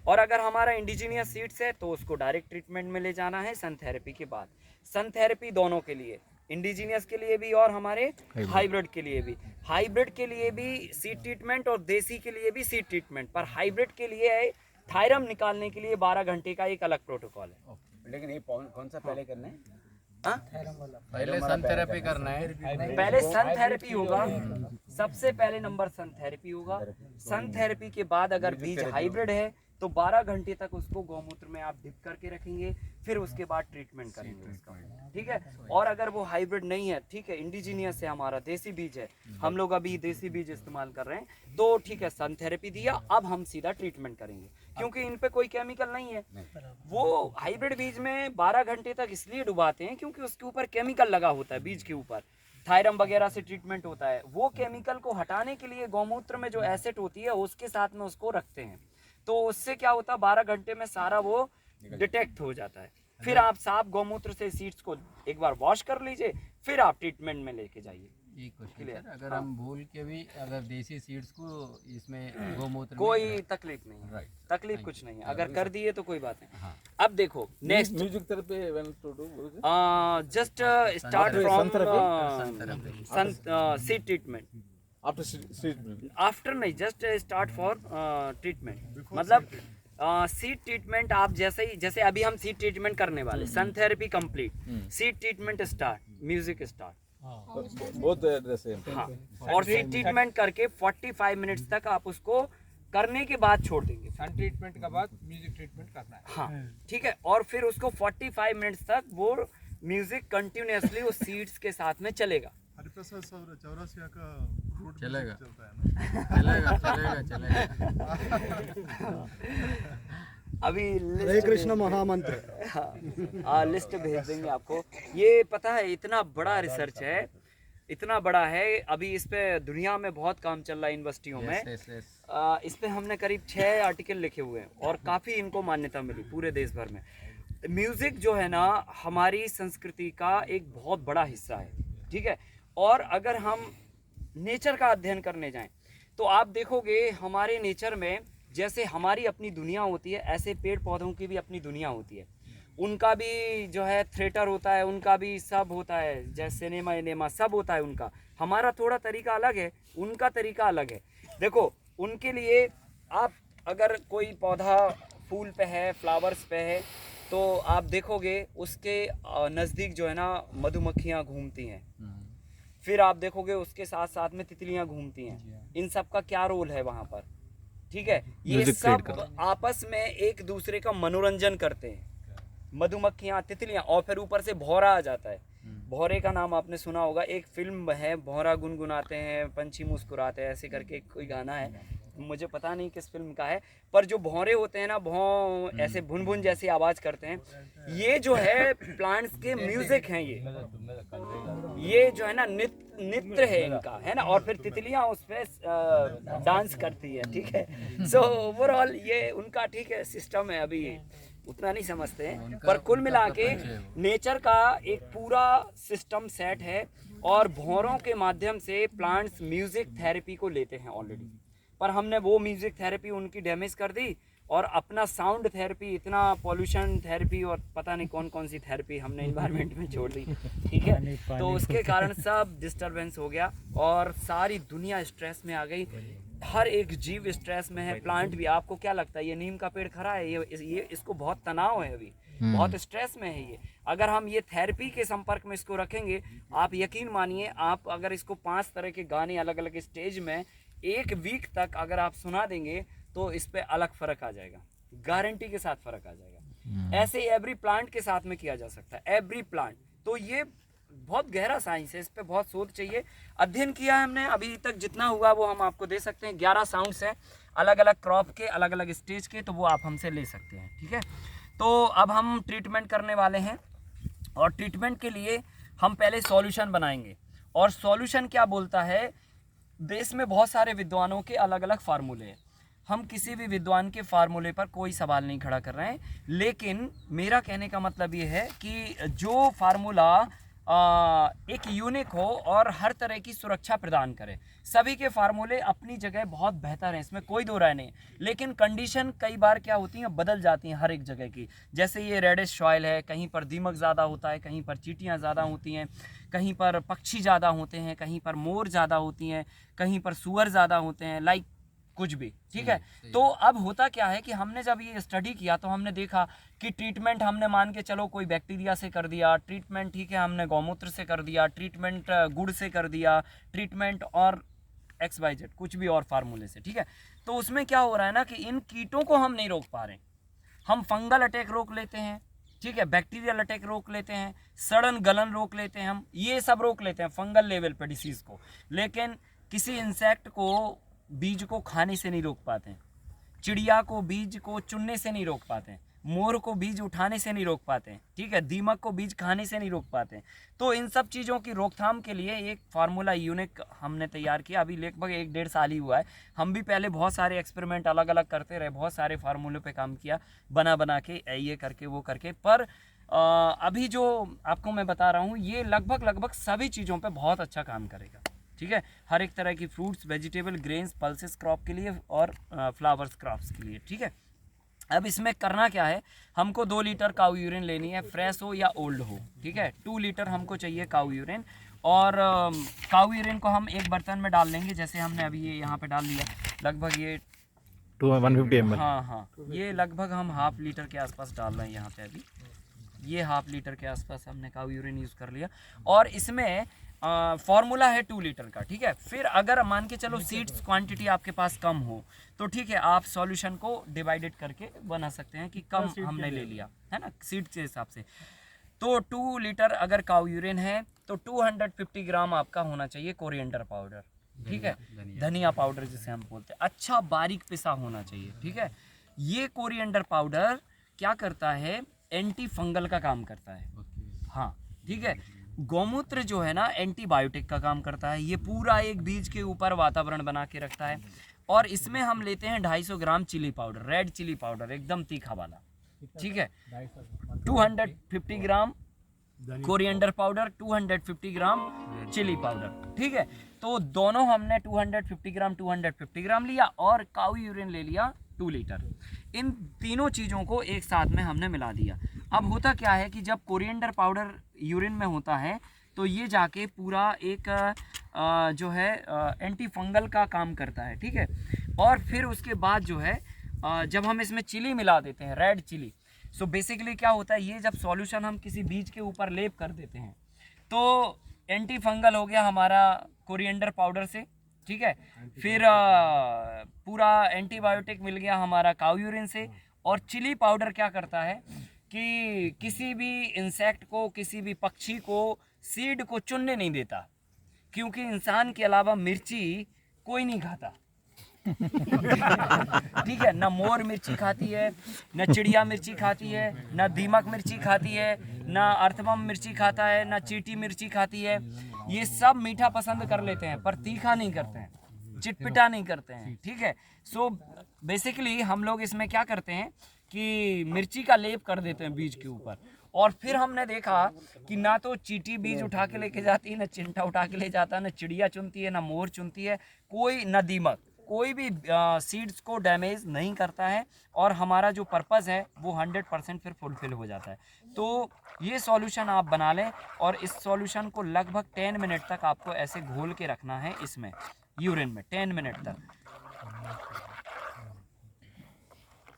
और अगर हमारा इंडिजीनियस सीड्स है तो उसको डायरेक्ट ट्रीटमेंट में ले जाना है सन थेरेपी के बाद। सन थेरेपी दोनों के लिए, इंडिजीनियस के लिए भी और हमारे हाइब्रिड के लिए भी। हाइब्रिड के लिए भी सीड ट्रीटमेंट और देसी के लिए भी सीड ट्रीटमेंट, पर हाइब्रिड के लिए थायरम निकालने के लिए 12 घंटे का एक अलग प्रोटोकॉल है। लेकिन ये कौन सा पहले करना है? पहले सन थेरेपी करना है। पहले सन थेरेपी होगा, सबसे पहले नंबर सन थेरेपी होगा। सन थेरेपी के बाद अगर बीज हाइब्रिड है तो 12 घंटे तक उसको गौमूत्र में आप डिप करके रखेंगे, फिर उसके बाद ट्रीटमेंट करेंगे उसका, ठीक है। और अगर वो हाइब्रिड नहीं है, ठीक है, इंडिजीनियस है, हमारा देसी बीज है, हम लोग अभी देसी बीज इस्तेमाल कर रहे हैं, तो ठीक है, सन थेरेपी दिया, अब हम सीधा ट्रीटमेंट करेंगे क्योंकि इन पे कोई केमिकल नहीं है। वो हाइब्रिड बीज में 12 घंटे तक इसलिए डुबाते हैं क्योंकि उसके ऊपर केमिकल लगा होता है, बीज के ऊपर थायरम वगैरह से ट्रीटमेंट होता है। वो केमिकल को हटाने के लिए गौमूत्र में जो एसिड होती है उसके साथ में उसको रखते हैं, तो उससे क्या होता है 12 घंटे में सारा वो डिटेक्ट हो जाता है। फिर आप साफ गौमूत्र से सीड्स को एक बार वॉश कर लीजिए, फिर आप ट्रीटमेंट में लेके जाइए। एक क्वेश्चन सर, अगर हम भूल के भी अगर देसी सीड्स को इसमें गौमूत्र में, कोई तकलीफ नहीं है, तकलीफ कुछ नहीं है, अगर कर दिए तो कोई बात नहीं। अब देखो next music therapy when to do? Just start from seed treatment. After नहीं, जस्ट स्टार्ट फॉर ट्रीटमेंट, मतलब सीड ट्रीटमेंट आप जैसे अभी हम सीड ट्रीटमेंट करने वाले, sun therapy complete, seed treatment start, music start, both the same. हाँ, और सीड ट्रीटमेंट करके 45 मिनट्स तक आप उसको करने के बाद छोड़ देंगे। सन ट्रीटमेंट के बाद म्यूजिक ट्रीटमेंट करना है। हाँ ठीक है, और फिर उसको 45 मिनट्स तक वो म्यूजिक कंटिन्यूअसली वो सीड्स के साथ में चलेगा। हरिप्रसाद चौरसिया का रूट चलेगा। चलता है ना। चलेगा। अभी हरे कृष्ण महामंत्र। हाँ लिस्ट भेज देंगे आपको। ये पता है इतना बड़ा रिसर्च है, इतना बड़ा है, अभी इस पे दुनिया में बहुत काम चल रहा है यूनिवर्सिटियों में। yes. इस पे हमने करीब 6 आर्टिकल लिखे हुए हैं और काफ़ी इनको मान्यता मिली पूरे देश भर में। म्यूज़िक जो है ना हमारी संस्कृति का एक बहुत बड़ा हिस्सा है, ठीक है। और अगर हम नेचर का अध्ययन करने जाएं तो आप देखोगे हमारे नेचर में जैसे हमारी अपनी दुनिया होती है, ऐसे पेड़ पौधों की भी अपनी दुनिया होती है। उनका भी जो है थिएटर होता है, उनका भी सब होता है, जैसे सिनेमा सब होता है उनका। हमारा थोड़ा तरीका अलग है, उनका तरीका अलग है। देखो उनके लिए आप अगर कोई पौधा फूल पे है, फ्लावर्स पे है, तो आप देखोगे उसके नज़दीक जो है ना मधुमक्खियाँ घूमती हैं, फिर आप देखोगे उसके साथ साथ में तितलियाँ घूमती हैं। इन सब का क्या रोल है वहाँ पर, ठीक है। ये सब आपस में एक दूसरे का मनोरंजन करते हैं, मधुमक्खियाँ, तितलियाँ, और फिर ऊपर से भौरा आ जाता है। भौरे का नाम आपने सुना होगा, एक फिल्म है भौरा गुनगुनाते हैं पंछी मुस्कुराते हैं, ऐसे करके कोई गाना है, मुझे पता नहीं किस फिल्म का है, पर जो भौरे होते हैं ना, भौं ऐसे भुन भुन जैसी आवाज़ करते हैं, ये जो है प्लांट्स के म्यूजिक हैं। ये जो है ना नृत्य है इनका, है ना। और फिर तितलियाँ उस पर डांस करती है, ठीक है। सो ओवरऑल ये उनका ठीक है सिस्टम है, अभी उतना नहीं समझते हैं, पर कुल मिला के नेचर का एक पूरा सिस्टम सेट है। और भौरों के माध्यम से प्लांट्स म्यूजिक थेरेपी को लेते हैं ऑलरेडी, पर हमने वो म्यूजिक थेरेपी उनकी डैमेज कर दी और अपना साउंड थेरेपी, इतना पॉल्यूशन थेरेपी और पता नहीं कौन कौन सी थेरेपी हमने इन्वायरमेंट में छोड़ दी, ठीक है। तो उसके कारण सब डिस्टरबेंस हो गया और सारी दुनिया स्ट्रेस में आ गई। हर एक जीव स्ट्रेस में है, प्लांट भी। आपको क्या लगता है ये नीम का पेड़ खड़ा है, ये इसको बहुत तनाव है, अभी बहुत स्ट्रेस में है ये। अगर हम ये थेरेपी के संपर्क में इसको रखेंगे, आप यकीन मानिए, आप अगर इसको 5 तरह के गाने अलग अलग स्टेज में 1 वीक तक अगर आप सुना देंगे तो इस पे अलग फ़र्क आ जाएगा, गारंटी के साथ फ़र्क आ जाएगा। ऐसे एवरी प्लांट के साथ में किया जा सकता है, एवरी प्लांट। तो ये बहुत गहरा साइंस है, इस पे बहुत शोध चाहिए, अध्ययन किया है हमने। अभी तक जितना हुआ वो हम आपको दे सकते हैं। 11 साउंड्स हैं अलग अलग क्रॉप के, अलग अलग स्टेज के, तो वो आप हमसे ले सकते हैं, ठीक है। तो अब हम ट्रीटमेंट करने वाले हैं और ट्रीटमेंट के लिए हम पहले सॉल्यूशन बनाएंगे। और सॉल्यूशन क्या बोलता है, देश में बहुत सारे विद्वानों के अलग अलग फार्मूले हैं। हम किसी भी विद्वान के फार्मूले पर कोई सवाल नहीं खड़ा कर रहे हैं, लेकिन मेरा कहने का मतलब ये है कि जो फार्मूला एक यूनिक हो और हर तरह की सुरक्षा प्रदान करे। सभी के फार्मूले अपनी जगह बहुत बेहतर हैं, इसमें कोई दो राय नहीं, लेकिन कंडीशन कई बार क्या होती हैं, बदल जाती हैं हर एक जगह की। जैसे ये रेडिश सॉइल है, कहीं पर दीमक ज़्यादा होता है, कहीं पर चींटियाँ ज़्यादा होती हैं, कहीं पर पक्षी ज़्यादा होते हैं, कहीं पर मोर ज़्यादा होती हैं, कहीं पर सूअर ज़्यादा होते हैं, लाइक कुछ भी, ठीक है। तो अब होता क्या है कि हमने जब ये स्टडी किया तो हमने देखा कि ट्रीटमेंट हमने मान के चलो कोई बैक्टीरिया से कर दिया ट्रीटमेंट, ठीक है, हमने गौमूत्र से कर दिया ट्रीटमेंट, गुड़ से कर दिया ट्रीटमेंट, और XYZ कुछ भी और फार्मूले से, ठीक है। तो उसमें क्या हो रहा है ना कि इन कीटों को हम नहीं रोक पा रहे। हम फंगल अटैक रोक लेते हैं, ठीक है, बैक्टीरियल अटैक रोक लेते हैं, सड़न गलन रोक लेते हैं, हम ये सब रोक लेते हैं फंगल लेवल पर डिसीज़ को, लेकिन किसी इंसेक्ट को बीज को खाने से नहीं रोक पाते हैं, चिड़िया को बीज को चुनने से नहीं रोक पाते हैं, मोर को बीज उठाने से नहीं रोक पाते हैं, ठीक है, दीमक को बीज खाने से नहीं रोक पाते हैं। तो इन सब चीज़ों की रोकथाम के लिए एक फार्मूला यूनिक हमने तैयार किया। अभी लगभग 1-1.5 साल ही हुआ है। हम भी पहले बहुत सारे एक्सपेरिमेंट अलग अलग करते रहे, बहुत सारे फार्मूले पे काम किया, बना के ये करके वो करके, पर अभी जो आपको मैं बता रहा हूँ ये लगभग सभी चीज़ों पर बहुत अच्छा काम करेगा, ठीक है। हर एक तरह की fruits, vegetable, grains, pulses crop के लिए और फ्लावर्स क्रॉप्स के लिए, ठीक है। अब इसमें करना क्या है, हमको 2 लीटर काऊ यूरिन लेनी है, फ्रेश हो या ओल्ड हो, ठीक है। 2 लीटर हमको चाहिए काऊ यूरिन, और काऊ यूरिन को हम एक बर्तन में डाल लेंगे, जैसे हमने अभी ये यहाँ पे डाल लिया, लगभग ये 150 ml। हाँ, ये लगभग हम ½ लीटर के आसपास डाल रहे हैं यहाँ पे। अभी ये ½ लीटर के आसपास हमने काऊ यूरिन यूज़ कर लिया। और इसमें फॉर्मूला है 2 लीटर का, ठीक है। फिर अगर मान के चलो सीड्स क्वांटिटी आपके पास कम हो तो ठीक है, आप सॉल्यूशन को डिवाइडेड करके बना सकते हैं कि कम हमने ले लिया है ना सीड्स के हिसाब से। तो 2 लीटर अगर काऊ यूरिन है तो 250 ग्राम आपका होना चाहिए कोरिएंडर पाउडर, ठीक है, धनिया पाउडर जिसे हम बोलते हैं, अच्छा बारीक पिसा होना चाहिए, ठीक है। ये कोरिएंडर पाउडर क्या करता है, एंटी फंगल का काम करता है, हाँ ठीक है। गौमूत्र जो है ना एंटीबायोटिक का काम करता है, ये पूरा एक बीज के ऊपर वातावरण बना के रखता है। और इसमें हम लेते हैं 250 gram chilli powder, red chilli powder एकदम तीखा वाला, ठीक है। 250 gram coriander powder, 250 gram chilli powder, ठीक है। तो दोनों हमने 250 ग्राम लिया और काऊ यूरिन ले लिया 2 लीटर। इन तीनों चीज़ों को एक साथ में हमने मिला दिया। अब होता क्या है कि जब कोरिएंडर पाउडर यूरिन में होता है तो ये जाके पूरा एक जो है एंटी फंगल का काम करता है, ठीक है। और फिर उसके बाद जो है जब हम इसमें चिली मिला देते हैं, रेड चिली, सो बेसिकली क्या होता है, ये जब सॉल्यूशन हम किसी बीज के ऊपर लेप कर देते हैं तो एंटी फंगल हो गया हमारा कोरिएंडर पाउडर से, ठीक है। फिर पूरा एंटीबायोटिक मिल गया हमारा काऊ यूरिन से। और चिली पाउडर क्या करता है कि किसी भी इंसेक्ट को, किसी भी पक्षी को सीड को चुनने नहीं देता, क्योंकि इंसान के अलावा मिर्ची कोई नहीं खाता ठीक है, ना मोर मिर्ची खाती है, ना चिड़िया मिर्ची खाती है, ना दीमक मिर्ची खाती है, ना अर्थवर्म मिर्ची खाता है, ना चींटी मिर्ची खाती है। ये सब मीठा पसंद कर लेते हैं पर तीखा नहीं करते हैं, चिटपिटा नहीं करते हैं, ठीक है। सो बेसिकली हम लोग इसमें क्या करते हैं कि मिर्ची का लेप कर देते हैं बीज के ऊपर। और फिर हमने देखा कि ना तो चींटी बीज उठा के लेके जाती है, ना चिंटा उठा के ले जाता है, ना चिड़िया चुनती है, ना मोर चुनती है, कोई ना दीमक, कोई भी सीड्स को डैमेज नहीं करता है। और हमारा जो पर्पज़ है वो 100% फिर फुलफिल हो जाता है। तो ये सॉल्यूशन आप बना लें और इस सॉल्यूशन को लगभग 10 मिनट तक आपको ऐसे घोल के रखना है इसमें यूरिन में, 10 मिनट तक।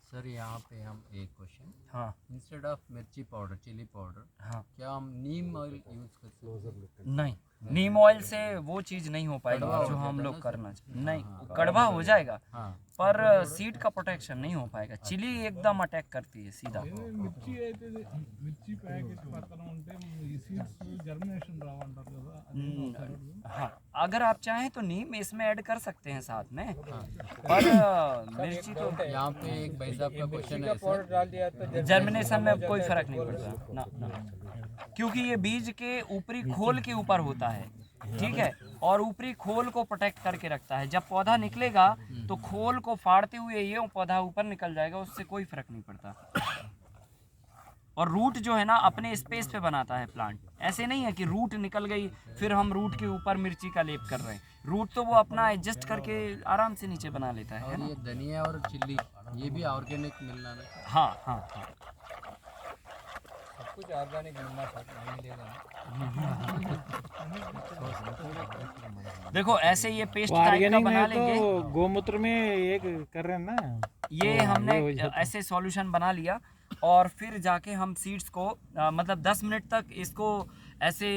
सर यहाँ पे हम एक क्वेश्चन, हाँ इंस्टेड ऑफ मिर्ची पाउडर, चिली पाउडर, हाँ, क्या हम नीम ऑयल यूज कर सकते हैं? नहीं, नीम ऑयल से वो चीज़ नहीं हो पाएगी जो हम लोग करना चाहिए। नहीं, कड़वा हो जाएगा हाँ, पर सीड का प्रोटेक्शन नहीं हो पाएगा। चिली एकदम अटैक करती है सीधा। మిర్చి అయితే మిర్చి ప్యాకెట్ పక్కన ఉంటే ఈ సీడ్స్ జర్మినేషన్ రావంటారు కదా हाँ, अगर आप चाहें तो नीम इसमें ऐड कर सकते हैं साथ में, पर मिर्ची तो यहाँ पे एक भाई साहब का क्वेश्चन है पाउडर सर, डाल दिया तो जर्मिनेशन में कोई फर्क नहीं पड़ता ना, ना, क्योंकि ये बीज के ऊपरी खोल के ऊपर होता है, ठीक है। और ऊपरी खोल को प्रोटेक्ट करके रखता है। जब पौधा निकलेगा तो खोल को फाड़ते हुए ये पौधा ऊपर निकल जाएगा, उससे कोई फर्क नहीं पड़ता। और रूट जो है ना अपने स्पेस पे बनाता है प्लांट, ऐसे नहीं है कि रूट निकल गई फिर हम रूट के ऊपर मिर्ची का लेप कर रहे हैं। रूट तो वो अपना एडजस्ट करके आराम से नीचे बना लेता है और ना। ये धनिया और चिल्ली ये भी ऑर्गेनिक मिलना है? हाँ हाँ हाँ, सब कुछ ऑर्गेनिक मिलना नहीं मिलेगा। देखो ऐसे ये पेस्ट टाइप का बना लेंगे। गोमूत्र में ये कर रहे हैं ना, ये हमने ऐसे सॉल्यूशन बना लिया और फिर जाके हम सीड्स को मतलब 10 मिनट तक इसको ऐसे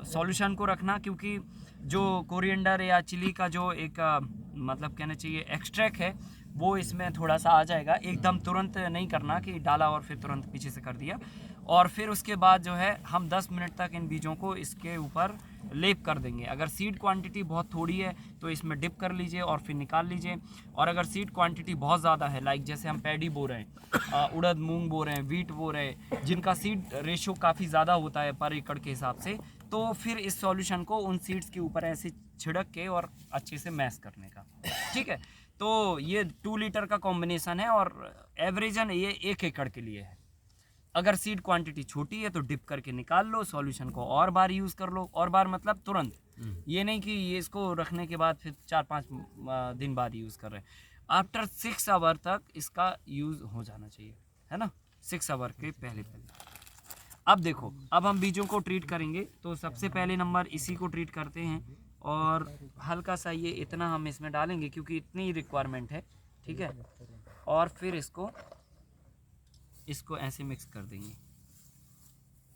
सॉल्यूशन को रखना, क्योंकि जो कोरिएंडर या चिली का जो एक मतलब कहना चाहिए एक्सट्रैक्ट है वो इसमें थोड़ा सा आ जाएगा। एकदम तुरंत नहीं करना कि डाला और फिर तुरंत पीछे से कर दिया। और फिर उसके बाद जो है हम 10 मिनट तक इन बीजों को इसके ऊपर लेप कर देंगे। अगर सीड क्वांटिटी बहुत थोड़ी है तो इसमें डिप कर लीजिए और फिर निकाल लीजिए। और अगर सीड क्वांटिटी बहुत ज़्यादा है, लाइक जैसे हम पैडी बो रहे हैं, उड़द मूंग बो रहे हैं, वीट बो रहे हैं, जिनका सीड रेशो काफ़ी ज़्यादा होता है पर एकड़ के हिसाब से, तो फिर इस सॉल्यूशन को उन सीड्स के ऊपर ऐसे छिड़क के और अच्छे से मैश करने का, ठीक है। तो ये 2 लीटर का कॉम्बिनेशन है और एवरेजन ये 1 एकड़ के लिए है। अगर सीड क्वांटिटी छोटी है तो डिप करके निकाल लो, सॉल्यूशन को और बार यूज़ कर लो। और बार मतलब तुरंत, ये नहीं कि ये इसको रखने के बाद फिर 4-5 दिन बाद यूज़ कर रहे हैं। आफ्टर 6 आवर तक इसका यूज़ हो जाना चाहिए, है ना, 6 आवर के पहले। अब देखो, अब हम बीजों को ट्रीट करेंगे तो सबसे पहले नंबर इसी को ट्रीट करते हैं और हल्का सा ये इतना हम इसमें डालेंगे क्योंकि इतनी ही रिक्वायरमेंट है, ठीक है। और फिर इसको ऐसे मिक्स कर देंगे,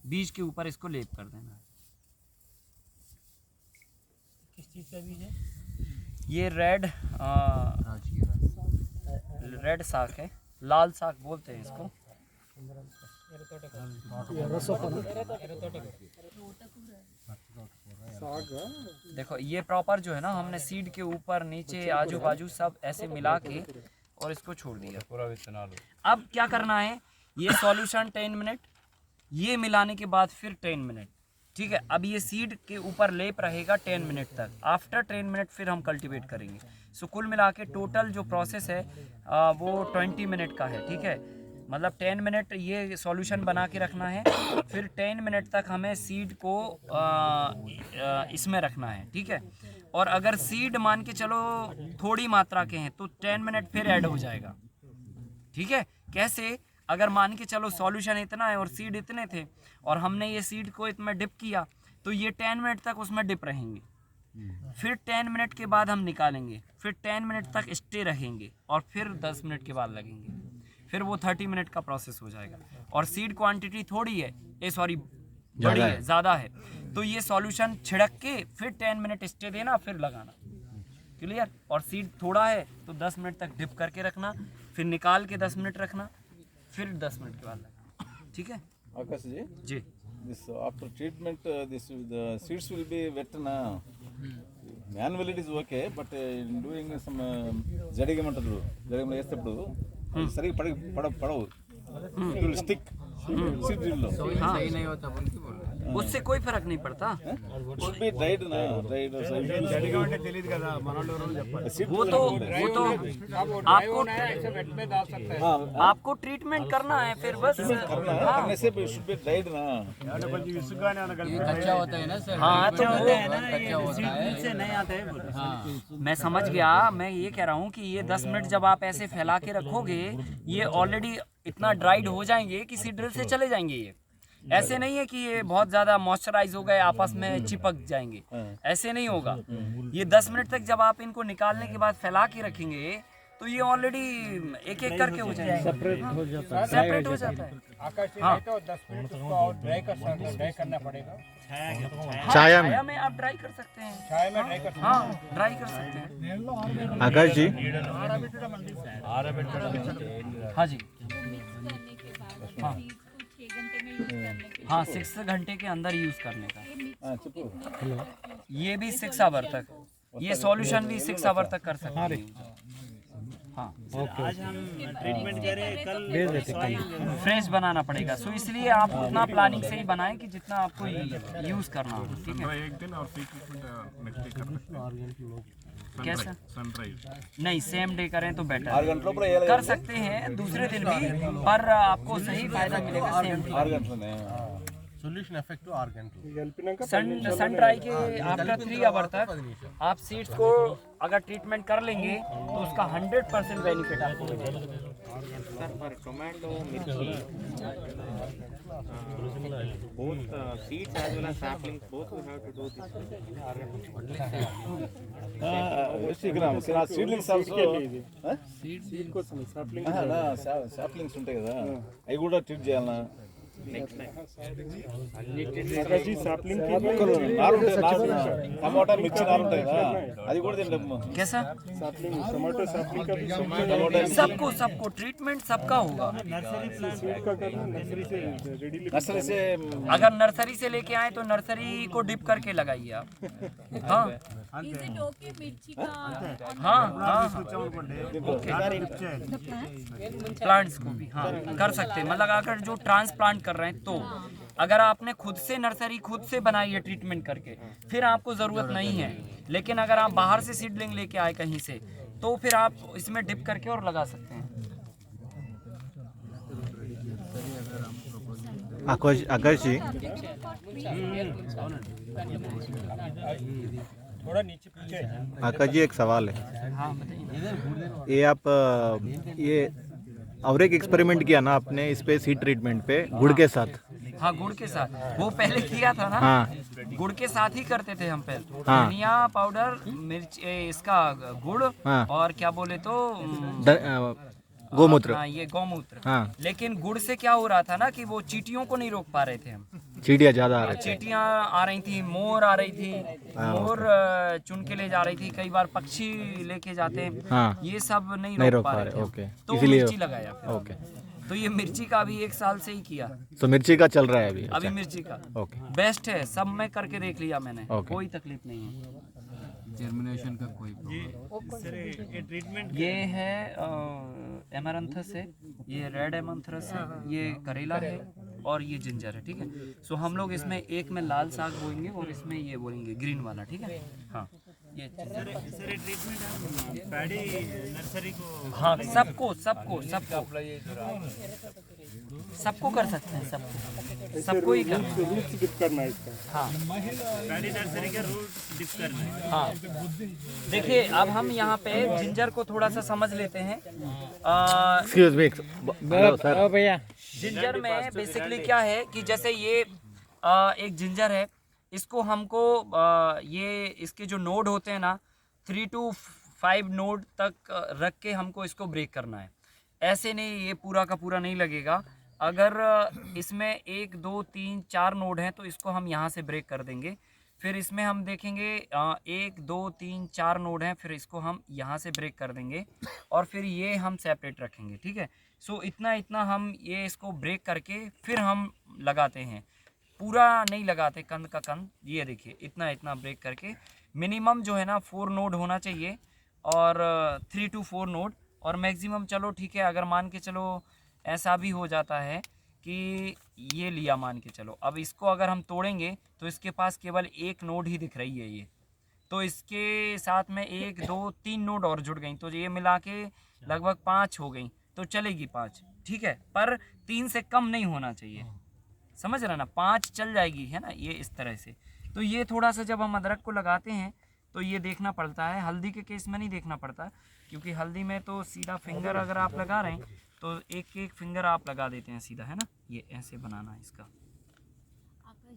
बीज के ऊपर इसको लेप कर देना। चीज़ का बीज है? ये रेड रेड साग है, लाल साग बोलते हैं इसको। देखो ये प्रॉपर जो है ना, हमने सीड के ऊपर नीचे आजू बाजू सब ऐसे मिला के और इसको छोड़ दिया। अब क्या करना है, ये सॉल्यूशन 10 मिनट, ये मिलाने के बाद फिर 10 मिनट, ठीक है। अब ये सीड के ऊपर लेप रहेगा 10 मिनट तक। आफ्टर 10 मिनट फिर हम कल्टीवेट करेंगे। सो कुल मिला के टोटल जो प्रोसेस है वो 20 मिनट का है, ठीक है। मतलब 10 मिनट ये सॉल्यूशन बना के रखना है, फिर 10 मिनट तक हमें सीड को इसमें रखना है, ठीक है। और अगर सीड मान के चलो थोड़ी मात्रा के हैं तो 10 मिनट फिर ऐड हो जाएगा, ठीक है। कैसे, अगर मान के चलो सॉल्यूशन इतना है और सीड इतने थे और हमने ये सीड को इसमें डिप किया तो ये 10 मिनट तक उसमें डिप रहेंगे। फिर 10 मिनट के बाद हम निकालेंगे, फिर 10 मिनट तक स्टे रहेंगे और फिर 10 मिनट के बाद लगेंगे, फिर वो 30 मिनट का प्रोसेस हो जाएगा। और सीड क्वांटिटी थोड़ी है, बड़ी है, ज़्यादा है, तो ये सॉल्यूशन छिड़क के फिर 10 मिनट स्टे देना, फिर लगाना। क्लियर। और सीड थोड़ा है तो 10 मिनट तक डिप करके रखना, फिर निकाल के 10 मिनट रखना, फिर 10 मिनट के बाद लगाना, ठीक है। Akash ji, ji this after treatment, the seeds will be wet now. Manually it is okay, but doing some జడిగం అంటారు, జడిగం వేసేటప్పుడు సరిగా పడవు, it will stick. Seed drill lo. सही नहीं होता बोल के बोल रहे हैं। उससे कोई फर्क नहीं पड़ता। Should be dried na, dried. జడిగం అంటే తెలియదు కదా, మనోళ్ళు ఎవరో చెప్పాలి. वो तो आपको ट्रीटमेंट करना है, फिर बस करने से should be dried na. కొంచెం విసుగ్గానే అన్న ये कच्चा होता है ना सर, हाँ, अच्छा होता है ना, कच्चा होता है। से नहीं आते हैं बोले। हाँ, मैं समझ गया। मैं ये कह रहा हूँ कि ये 10 मिनट जब आप ऐसे फैला के रखोगे, ये ऑलरेडी इतना ड्राइड हो जाएंगे कि सीड ड्रिल से चले जाएंगे। ये ऐसे नहीं है कि ये बहुत ज़्यादा मॉइस्चराइज हो गए आपस में चिपक जाएंगे, ऐसे नहीं होगा। ये 10 मिनट तक जब आप इनको निकालने के बाद फैला के रखेंगे तो ये ऑलरेडी एक एक करके हो जाएंगे, सेपरेट हो जाता है। आकाश जी, नहीं तो 10 मिनट उसको और ड्राई करना पड़ेगा। छाया में आप ड्राई कर सकते हैं, छाया में ड्राई कर, हाँ ड्राई कर सकते हैं। आकाश जी, हाँ जी, हाँ 6 घंटे के अंदर यूज करने का। ये भी 6 आवर तक, ये सॉल्यूशन भी 6 आवर तक कर सकते हैं। हाँ आज हम ट्रीटमेंट करें, कल फ्रेश बनाना पड़ेगा। सो इसलिए आप उतना प्लानिंग से ही बनाएं कि जितना आपको यूज करना हो, ठीक है। एक दिन और नेक्स्ट डे कैसा? सनराइज नहीं, सेम डे करें तो 6 बेटर। గంటల లోపల వేయాలి कर सकते हैं दूसरे दिन भी, पर आपको सही फायदा मिलेगा सेम डे। 6 గంటలనే. सॉल्यूशन इफेक्ट 6 घंटे सन ड्राई के आफ्टर 3 आवर तक आप सीड्स को अगर ट्रीटमेंट कर लेंगे तो उसका 100% बेनिफिट आपको मिलेगा। For tomato, mirchi, both seeds as well as saplings, both we have to do this. Seedlings also, seed కోసం సాప్లింగ్స్ ఉంటాయి కదా, అవి కూడా ట్రీట్ చేయాలన్నా. టమాటా మిర్చి నారు ఉంటాయి కదా, అది కూడా తింటాము. कैसा? सबको ट्रीटमेंट सबका होगा। नर्सरी से अगर नर्सरी से लेके आए तो नर्सरी को डिप करके लगाइए आप। हाँ हाँ हाँ प्लांट्स को भी हाँ कर सकते हैं। मतलब अगर जो ट्रांसप्लांट कर रहे हैं तो अगर आपने खुद से नर्सरी खुद से बनाई है ट्रीटमेंट करके, फिर आपको ज़रूरत नहीं है। लेकिन अगर आप बाहर से सीडलिंग लेके आए कहीं से, तो फिर आप इसमें डिप करके और लगा सकते हैं। आकाश जी, थोड़ा नीचे पीछे। आकाश जी एक सवाल है। हाँ बताइए। ये आप ये और एक एक्सपेरिमेंट किया ना आपने इस पे सीड ट्रीटमेंट पे गुड़ के साथ? हाँ गुड़ के साथ वो पहले किया था ना। हाँ गुड़ के साथ ही करते थे हम पहले। हाँ। धनिया पाउडर, मिर्च, इसका गुड़ हाँ। और क्या बोले तो गोमूत्र। हाँ, ये गौमूत्र। हाँ लेकिन गुड़ से क्या हो रहा था ना कि वो चींटियों को नहीं रोक पा रहे थे हम। चींटियाँ ज़्यादा आ रही थी। चींटियां आ रही थी, मोर आ रही थी, मोर चुन के ले जा रही थी, कई बार पक्षी लेके जाते हैं। हाँ। ये सब नहीं नहीं रोक रोक पा पा रहे रहे, थे ओके। तो इसीलिए- मिर्ची लगाया फिर। ओके, तो ये मिर्ची का अभी 1 साल से ही किया, तो मिर्ची का चल रहा है अभी। अभी मिर्ची का ओके, बेस्ट है, सब मैं करके देख लिया मैंने, ओके। कोई तकलीफ नहीं है। जर्मिनेशन का कोई प्रॉब्लम। ये है एमरंथस है, ये रेड एमरंथस है, ये करेला है और ये जिंजर है, ठीक है। सो हम लोग इसमें एक में लाल साग बोएंगे और इसमें ये बोएंगे ग्रीन वाला, ठीक है। हाँ ये हाँ सबको सबको सबको सबको कर सकते हैं, सबको सबको ही करना है। रूट्स डिप करना है इसका। हाँ नर्सरी का रूट डिप करना है। हाँ देखिए अब हम यहाँ पे जिंजर को थोड़ा सा समझ लेते हैं। Excuse me, hello sir. भैया जिंजर में बेसिकली क्या है कि जैसे ये एक जिंजर है, इसको हमको ये इसके जो नोड होते हैं ना 3 to 5 नोड तक रख के हमको इसको ब्रेक करना है। ऐसे नहीं ये पूरा का पूरा नहीं लगेगा। अगर इसमें 1 2 3 4 नोड हैं तो इसको हम यहाँ से ब्रेक कर देंगे। फिर इसमें हम देखेंगे 1 2 3 4 नोड हैं, फिर इसको हम यहाँ से ब्रेक कर देंगे और फिर ये हम सेपरेट रखेंगे, ठीक है। सो इतना इतना हम ये इसको ब्रेक करके फिर हम लगाते हैं, पूरा नहीं लगाते कंद का कंद। ये देखिए इतना इतना ब्रेक करके मिनिमम जो है ना 4 नोड होना चाहिए और 3 to 4 नोड और मैक्सिमम चलो ठीक है। अगर मान के चलो ऐसा भी हो जाता है कि ये लिया मान के चलो, अब इसको अगर हम तोड़ेंगे तो इसके पास केवल 1 नोड ही दिख रही है ये, तो इसके साथ में 1 2 3 नोड और जुड़ गई तो ये मिला के लगभग 5 हो गई, तो चलेगी 5, ठीक है। पर 3 से कम नहीं होना चाहिए, समझ रहे ना, 5 चल जाएगी है ना, ये इस तरह से। तो ये थोड़ा सा जब हम अदरक को लगाते हैं तो ये देखना पड़ता है। हल्दी के केस में नहीं देखना पड़ता, क्योंकि हल्दी में तो सीधा फिंगर अगर आप लगा रहे हैं तो एक एक फिंगर आप लगा देते हैं सीधा, है ना। ये ऐसे बनाना है इसका। आकाश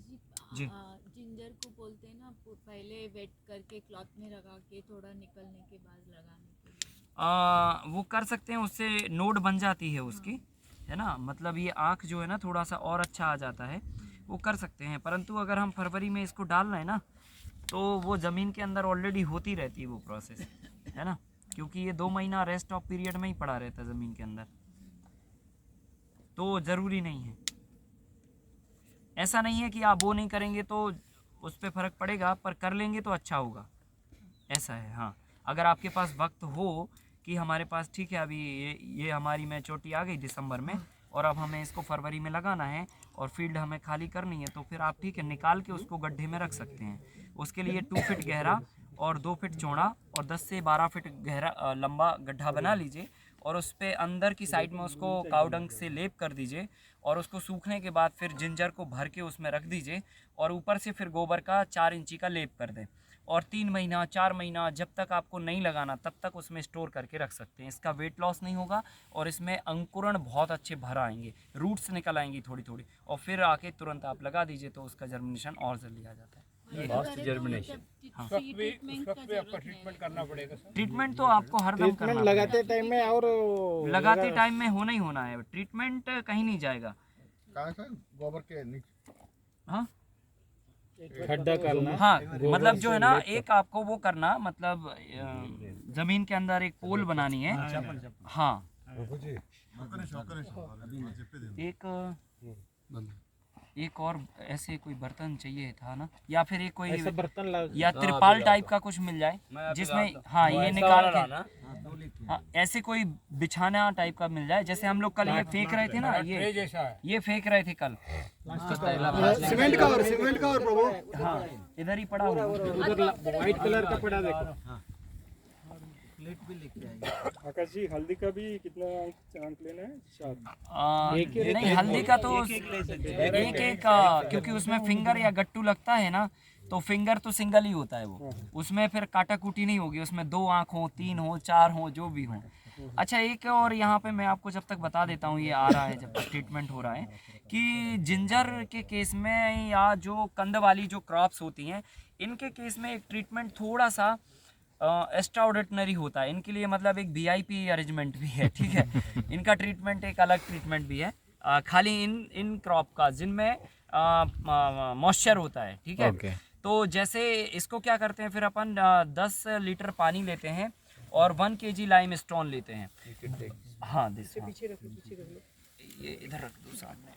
जी। जिंजर को बोलते हैं ना पहले वेट करके क्लॉथ में लगा के थोड़ा निकलने के बाद लगाने के लिए। वो कर सकते हैं, उससे नोड बन जाती है उसकी, है ना। मतलब ये आँख जो है ना थोड़ा सा और अच्छा आ जाता है, वो कर सकते हैं। परंतु अगर हम फरवरी में इसको डाल रहे हैं ना तो वो ज़मीन के अंदर ऑलरेडी होती रहती है वो प्रोसेस, है ना, क्योंकि ये 2 महीना रेस्ट ऑफ पीरियड में ही पड़ा रहता है ज़मीन के अंदर, तो ज़रूरी नहीं है। ऐसा नहीं है कि आप वो नहीं करेंगे तो उस पर फ़र्क पड़ेगा, पर कर लेंगे तो अच्छा होगा, ऐसा है। हाँ अगर आपके पास वक्त हो कि हमारे पास ठीक है अभी ये हमारी मैच्योरिटी आ गई दिसंबर में और अब हमें इसको फरवरी में लगाना है और फील्ड हमें खाली करनी है, तो फिर आप ठीक है निकाल के उसको गड्ढे में रख सकते हैं। उसके लिए 2 फीट गहरा और 2 फीट चौड़ा और 10 से 12 फीट गहरा लंबा गड्ढा बना लीजिए और उस पर अंदर की साइड में उसको काउडंग से लेप कर दीजिए और उसको सूखने के बाद फिर जिंजर को भर के उसमें रख दीजिए और ऊपर से फिर गोबर का 4 इंची का लेप कर दें और 3 महीना 4 महीना जब तक आपको नहीं लगाना तब तक उसमें स्टोर करके रख सकते हैं। इसका वेट लॉस नहीं होगा और इसमें अंकुरण बहुत अच्छे भर आएंगे, रूट्स निकल आएंगी थोड़ी थोड़ी और फिर आके तुरंत आप लगा दीजिए तो उसका जर्मिनेशन और जल्दी आ जाता है। ट्रीटमेंट करना पड़ेगा सर। ट्रीटमेंट तो आपको हर दम करना लगाते टाइम में और लगाते टाइम में होना ही होना है, ट्रीटमेंट कहीं नहीं जाएगा। गोबर के नीचे हाँ खड्डा करना। हाँ मतलब जो है ना एक आपको वो करना, मतलब जमीन के अंदर एक पोल बनानी है। हाँ एक और ऐसे कोई बर्तन चाहिए था ना, या फिर एक कोई बर्तन या त्रिपाल टाइप का कुछ मिल जाए जिसमें हाँ ये निकाल के हाँ, ऐसे कोई बिछाना टाइप का मिल जाए। जैसे हम लोग कल ये फेंक रहे थे ना, ये फेंक रहे थे कल, सीमेंट का और प्रभु हाँ इधर ही पड़ा हुआ व्हाइट कलर का पड़ा देखो। आकाश जी हल्दी का भी कितना अंक लेना है? नहीं हल्दी का तो एक एक क्योंकि उसमें फिंगर या गट्टू लगता है ना, तो फिंगर तो सिंगल ही होता है वो, उसमें फिर काटा कूटी नहीं होगी, उसमें 2 आँख हो 3 हो 4 हो जो भी हो। अच्छा एक और यहाँ पे मैं आपको जब तक बता देता हूँ, ये आ रहा है जब तक ट्रीटमेंट हो रहा है, कि जिंजर के केस में या जो कंद वाली जो क्रॉप्स होती हैं इनके केस में एक ट्रीटमेंट थोड़ा सा एक्स्ट्रा ऑर्डिनरी होता है इनके लिए, मतलब एक VIP अरेंजमेंट भी है, ठीक है। इनका ट्रीटमेंट एक अलग ट्रीटमेंट भी है खाली इन क्रॉप का, जिनमें मॉइस्चर होता है, ठीक है। ओके। तो जैसे इसको क्या करते हैं फिर अपन 10 लीटर पानी लेते हैं और 1 kg लाइम स्टोन लेते हैं। हाँ दिस पीछे रख लो, ये इधर रख दो सामने।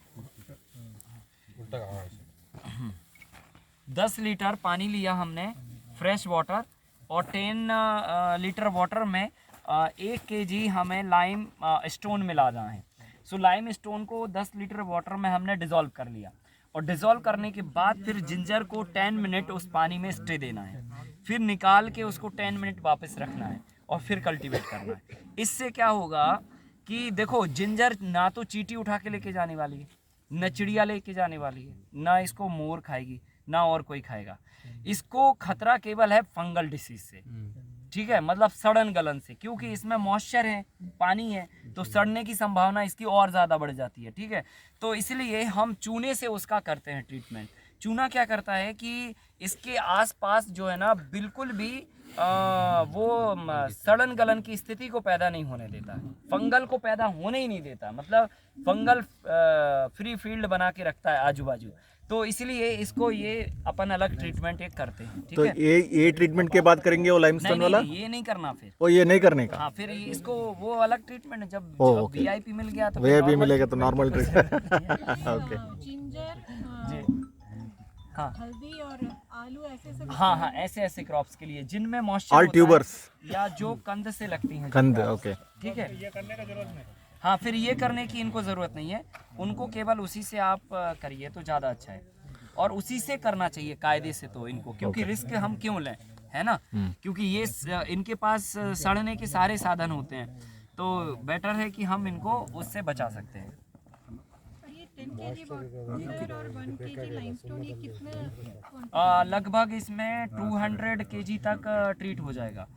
10 लीटर पानी लिया हमने फ्रेश वाटर और 10 लीटर वाटर में 1 kg हमें लाइम स्टोन मिलाना है। सो लाइम स्टोन को 10 लीटर वाटर में हमने डिज़ोल्व कर लिया और डिज़ोल्व करने के बाद फिर जिंजर को 10 मिनट उस पानी में स्टे देना है, फिर निकाल के उसको 10 मिनट वापस रखना है और फिर कल्टीवेट करना है। इससे क्या होगा कि देखो जिंजर ना तो चींटी उठा के लेके जाने वाली है, न चिड़िया लेके जाने वाली है, ना इसको मोर खाएगी, ना और कोई खाएगा। इसको खतरा केवल है फंगल डिसीज से, ठीक है, मतलब सड़न गलन से, क्योंकि इसमें मॉइस्चर है, पानी है, तो सड़ने की संभावना इसकी और ज़्यादा बढ़ जाती है, ठीक है। तो इसलिए हम चूने से उसका करते हैं ट्रीटमेंट। चूना क्या करता है कि इसके आसपास जो है ना बिल्कुल भी वो सड़न गलन की स्थिति को पैदा नहीं होने देता, फंगल को पैदा होने ही नहीं देता, मतलब फंगल फ्री फील्ड बना के रखता है आजू बाजू। तो इसलिए इसको ये अपन अलग ट्रीटमेंट एक करते हैं, ठीक तो है। ये ट्रीटमेंट के बाद करेंगे वो लाइमस्टोन वाला? ये नहीं करना फिर, वो ये नहीं करने का? हाँ फिर इसको वो अलग ट्रीटमेंट है। जब ओके। VIP मिल गया तो VIP मिलेगा तो नॉर्मल ट्रीटमेंट। ओके। जिंजर, हाँ हल्दी और आलू ऐसे सब। हाँ ऐसे क्रॉप्स के लिए जिनमें मॉइस्चर ऑल ट्यूबर्स या जो कंद से लगती हैं, कंद, ओके, ठीक है। ये करने का जरूरत नहीं। हाँ फिर ये करने की इनको ज़रूरत नहीं है, उनको केवल उसी से आप करिए तो ज़्यादा अच्छा है, और उसी से करना चाहिए कायदे से तो इनको, क्योंकि रिस्क हम क्यों लें, है ना। क्योंकि ये इनके पास सड़ने के सारे साधन होते हैं, तो बेटर है कि हम इनको उससे बचा सकते हैं। ये 10 kg वाटर और 1 kg लाइमस्टोन, ये कितने लगभग इसमें 200 kg तक ट्रीट हो जाएगा।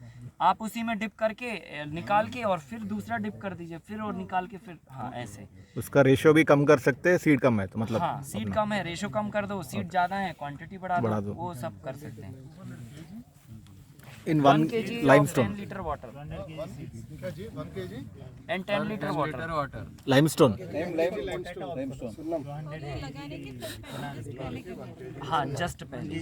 आप उसी में डिप करके निकाल के और फिर दूसरा डिप कर दीजिए, फिर और निकाल के फिर, हाँ ऐसे। उसका रेशियो भी कम कर सकते हैं, सीड कम है तो मतलब? हाँ सीड कम है, रेशो कम कर दो, सीड ज़्यादा है क्वांटिटी बढ़ा बढ़ा दो, दो। वो सब कर सकते हैं। इन 1 kg limestone. 10 liter water and 10 liter water. Limestone? लगाने के पहले के बाद? हाँ जस्ट पहले।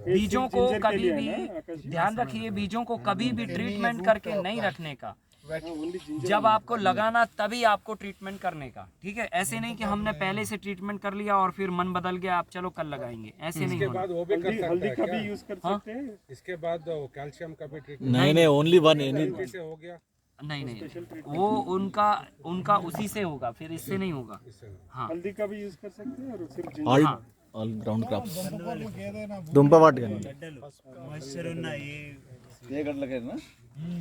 बीजों को कभी भी ध्यान रखिए, बीजों को कभी भी ट्रीटमेंट करके नहीं रखने का, जब आपको लगाना तभी आपको ट्रीटमेंट करने का, ठीक है। ऐसे नहीं कि हमने पहले से ट्रीटमेंट कर लिया और फिर मन बदल गया, आप चलो कल लगाएंगे, ऐसे नहीं होना। वो भी कर हल्दी का भी यूज कर सकते हैं। इसके बाद कैल्शियम का भी ट्रीटमेंट नहीं, ओनली वन एनी से हो गया। नहीं वो उनका उसी से होगा, फिर इससे नहीं होगा। हाँ हल्दी का भी यूज कर सकते हैं और सिर्फ ऑल ग्राउंड क्रॉप्स దుంప వాటి కానీ ये गड़ लगे ना।